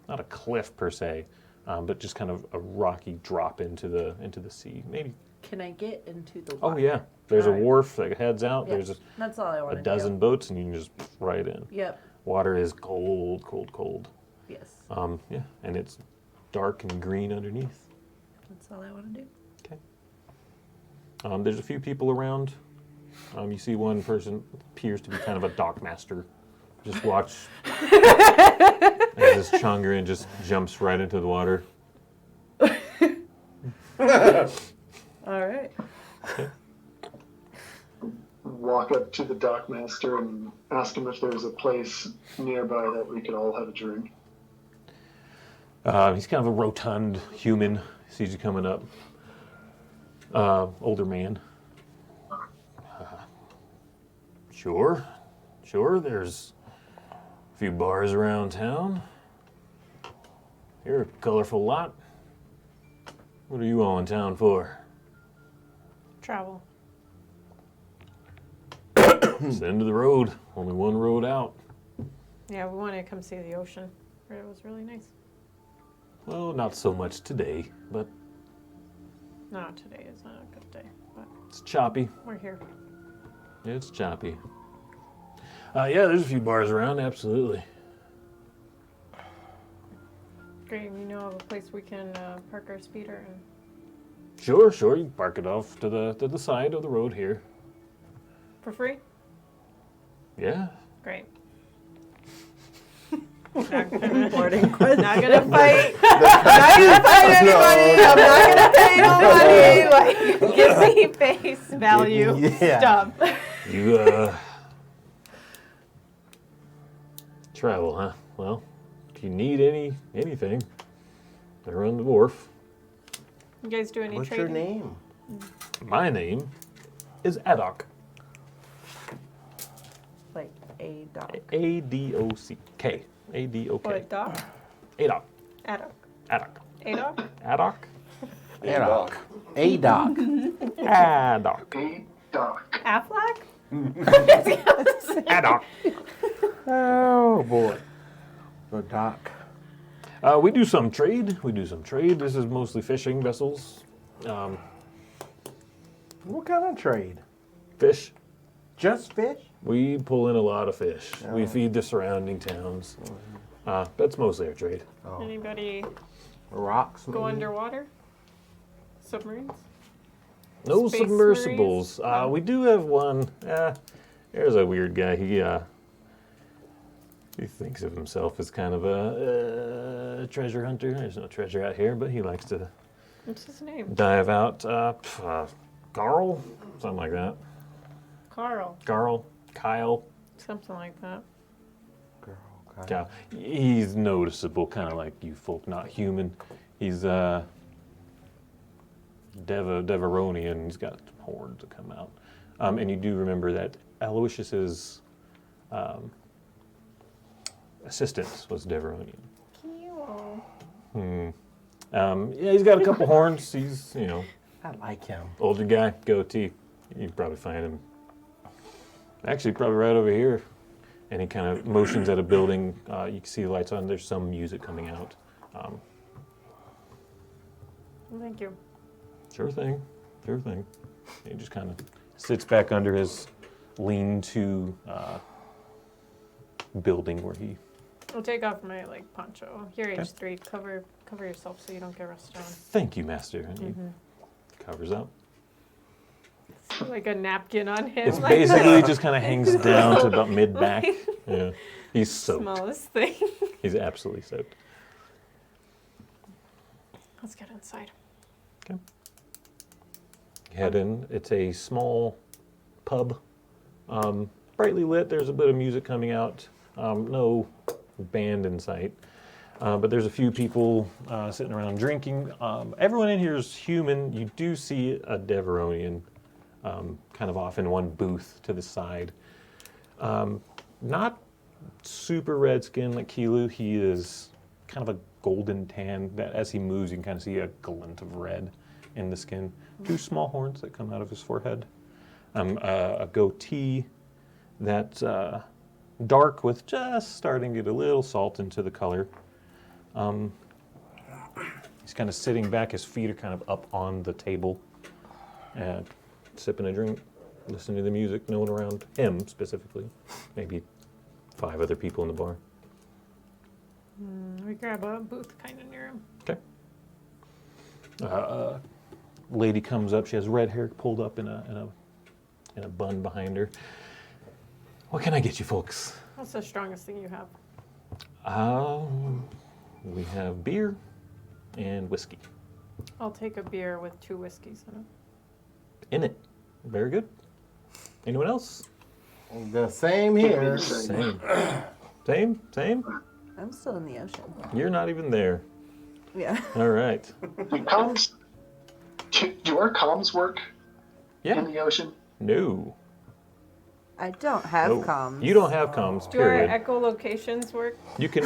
a cliff per se, but just kind of a rocky drop into the sea. Maybe. Can I get into the water? Oh yeah, there's a Alright. wharf that heads out. Yep. There's That's all I want a to dozen boats, and you can just right in. Yep. Water is cold, cold, cold. Yes. Yeah, and it's dark and green underneath. That's all I want to do. Okay. There's a few people around. You see one person appears to be kind of a dock master. Just watch as this Chongarin just jumps right into the water. All right. Walk up to the dockmaster and ask him if there's a place nearby that we could all have a drink. He's kind of a rotund human. Sees you coming up. Older man. Sure. There's a few bars around town. You're a colorful lot. What are you all in town for? Travel. It's the end of the road. Only one road out. Yeah, we want to come see the ocean. It was really nice. Well, not so much today, but No, today is not a good day, but it's choppy. we're here. It's choppy. Yeah, there's a few bars around, absolutely. Great, you know of a place we can park our speeder and Sure. You can park it off to the side of the road here. for free? Yeah. Great. Not gonna, Boarding not gonna fight. Not gonna fight anybody. I'm not gonna pay nobody. Like, give me face value Yeah. stuff. You, travel, huh? Well, if you need anything, I run the wharf. You guys do any What's trading? your name? My name is Adok. Like a dog. A-D-O-C-K. A-D-O-K. What, Doc? Adok. Adok. Adok. Adok? Adok. Adok. A-Doc. Adok. A doc. Aflac? Adok. Oh, boy. The Doc. We do some trade. This is mostly fishing vessels. What kind of trade? Fish. Just fish? We pull in a lot of fish. We feed the surrounding towns. That's mostly our trade. Anybody Rocks? go maybe? underwater? Submarines? No Space submersibles. Marines? We do have one. There's a weird guy. He thinks of himself as kind of a treasure hunter. There's no treasure out here, but he likes to What's his name? dive out. Carl? Something like that. Carl. Carl? Kyle? Something like that. Girl, God. Kyle. He's noticeable, kind of like you folk, not human. He's Deveronian. He's got horns that come out. And you do remember that Aloysius's assistant was Deveronian. Cute. Yeah, he's got a couple horns. He's, I like him. older guy, goatee. You'd probably find him. Actually, probably right over here. And he kind of motions at a building. You can see the lights on. There's some music coming out. Thank you. Sure thing. He just kind of sits back under his lean-to building where he... I'll take off my poncho. You're H3. Cover yourself so you don't get rusted on. Thank you, master. And he covers up. Like a napkin on him. It's like basically just kind of hangs down to about mid-back. Yeah. He's the soaked. smallest thing. He's absolutely soaked. Let's get inside. Okay. Head in. It's a small pub. Brightly lit. There's a bit of music coming out. No band in sight. But there's a few people sitting around drinking. Everyone in here is human. You do see a Deveronian kind of off in one booth to the side. Not super red skin like Kilu. He is kind of a golden tan that as he moves you can kind of see a glint of red in the skin. Two small horns that come out of his forehead. A goatee that's dark with just starting to get a little salt into the color. He's kind of sitting back. His feet are kind of up on the table and sipping a drink, listening to the music. No one around him specifically. Maybe 5 other people in the bar. We grab a booth kind of near him. Okay. Lady comes up. She has red hair pulled up in a bun behind her. What can I get you folks? What's the strongest thing you have? We have beer and whiskey. I'll take a beer with 2 whiskeys in it. In it. Very good. Anyone else? The same here. Same. Same? I'm still in the ocean. You're not even there. Yeah. All right. Do our comms work in Yeah. the ocean? No. I don't have No. comms. You don't have comms, Do our period. echolocations work? You can...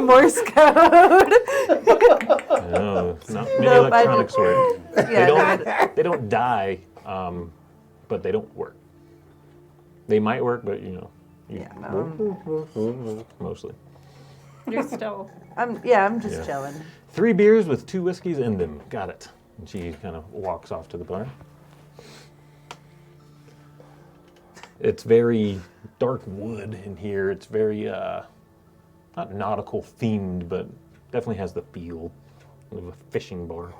Morse code. No, not many Nope, I electronics work. Yeah. They don't die, but they don't work. They might work, but Yeah, no, mostly. You're still. I'm just Yeah. chilling. 3 beers with 2 whiskeys in them. Got it. And she kind of walks off to the bar. It's very dark wood in here. It's very, not nautical themed, but definitely has the feel of a fishing bar.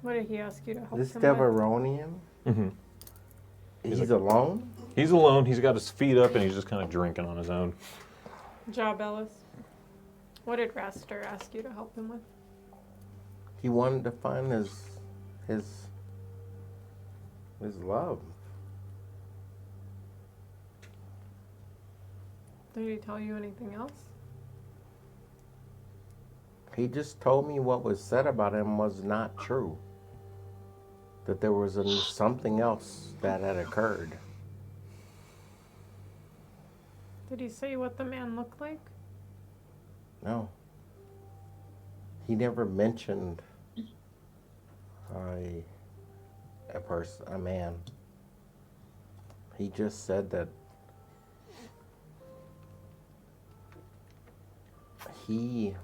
What did he ask you to help This him with? Deveronian? Mm-hmm. He's alone? He's alone. He's got his feet up and he's just kind of drinking on his own. Job, Ellis. What did Raster ask you to help him with? He wanted to find his love. Did he tell you anything else? He just told me what was said about him was not true. That there was something else that had occurred. Did he say what the man looked like? No. He never mentioned a man. He just said that he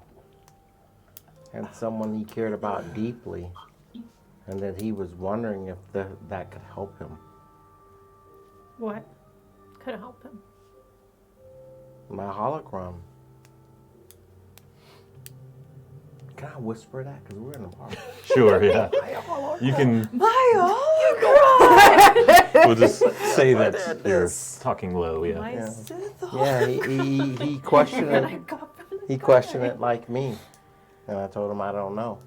had someone he cared about deeply, and that he was wondering if that could help him. What could help him? My holocron. Can I whisper that? Because we're in the bar. Sure, yeah. You can. My holocron! We'll just say that you're talking low, yeah. My Yeah. Sith Yeah, he questioned that I it. got from the He questioned it like me. And I told him I don't know.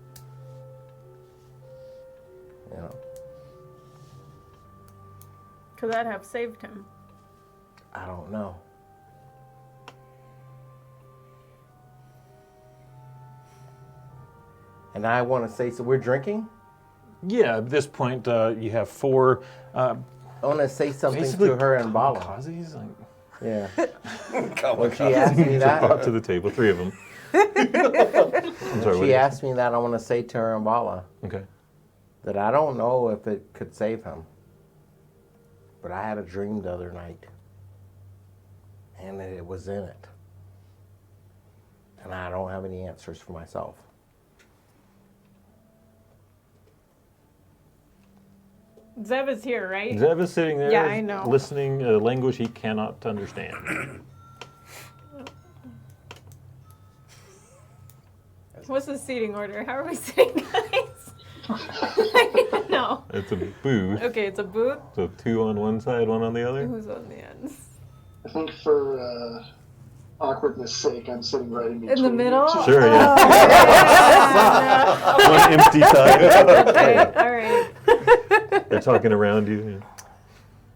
You know, Could that have saved him? I don't know. And I want to say, so we're drinking? Yeah, at this point, you have 4 I want to say something basically to her and Bala. kamikazes, like, Yeah. When she asked me brought that, to the table, 3 of them. I'm sorry, what she did asked me that, I want to say to her and Bala Okay. that I don't know if it could save him. But I had a dream the other night. And it was in it. And I don't have any answers for myself. Zev is here, right? Zev is sitting there Yeah, I know. listening a language he cannot understand. What's the seating order? How are we sitting, guys? I don't know. It's a booth. Okay, it's a booth. So 2 on one side, 1 on the other. Who's on the ends? I think for awkwardness sake, I'm sitting right in between. In the middle? you two. Sure, yeah. Oh. One empty side. Okay, all right. They're talking around you.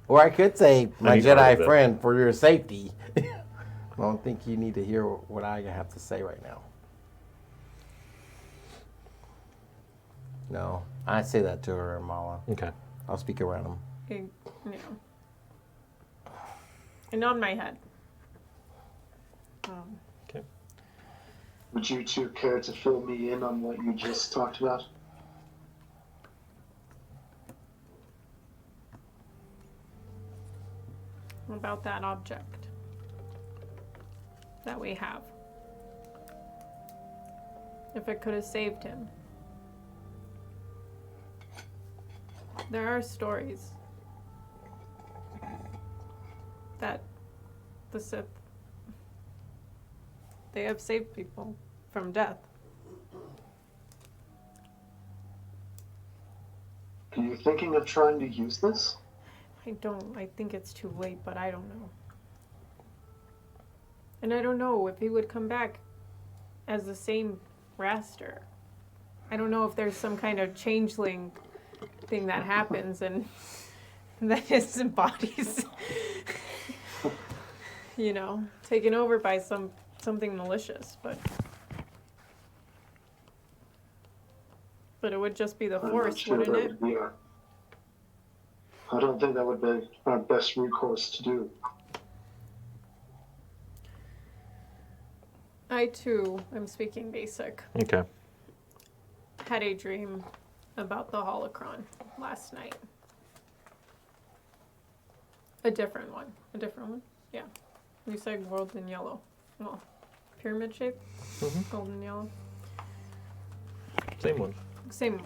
Or I could say, my need to write Jedi that. friend, for your safety. I don't think you need to hear what I have to say right now. No, I say that to her and Mala. Okay. I'll speak around them. Yeah. And on my head. Okay. Would you two care to fill me in on what you just talked about? About that object that we have. If it could have saved him. There are stories that the Sith, they have saved people from death. Are you thinking of trying to use this? I think it's too late, but I don't know. And I don't know if he would come back as the same Raster. I don't know if there's some kind of changeling thing that happens and that his body's, taken over by something malicious, but it would just be the I'm not Force, sure wouldn't that it? would be I don't think that would be our best recourse to do. I too am speaking basic. Okay. Had a dream about the holocron last night. A different one. Yeah. You said golden yellow. Well, pyramid shape. Mhm. Golden yellow. Same one. Same one.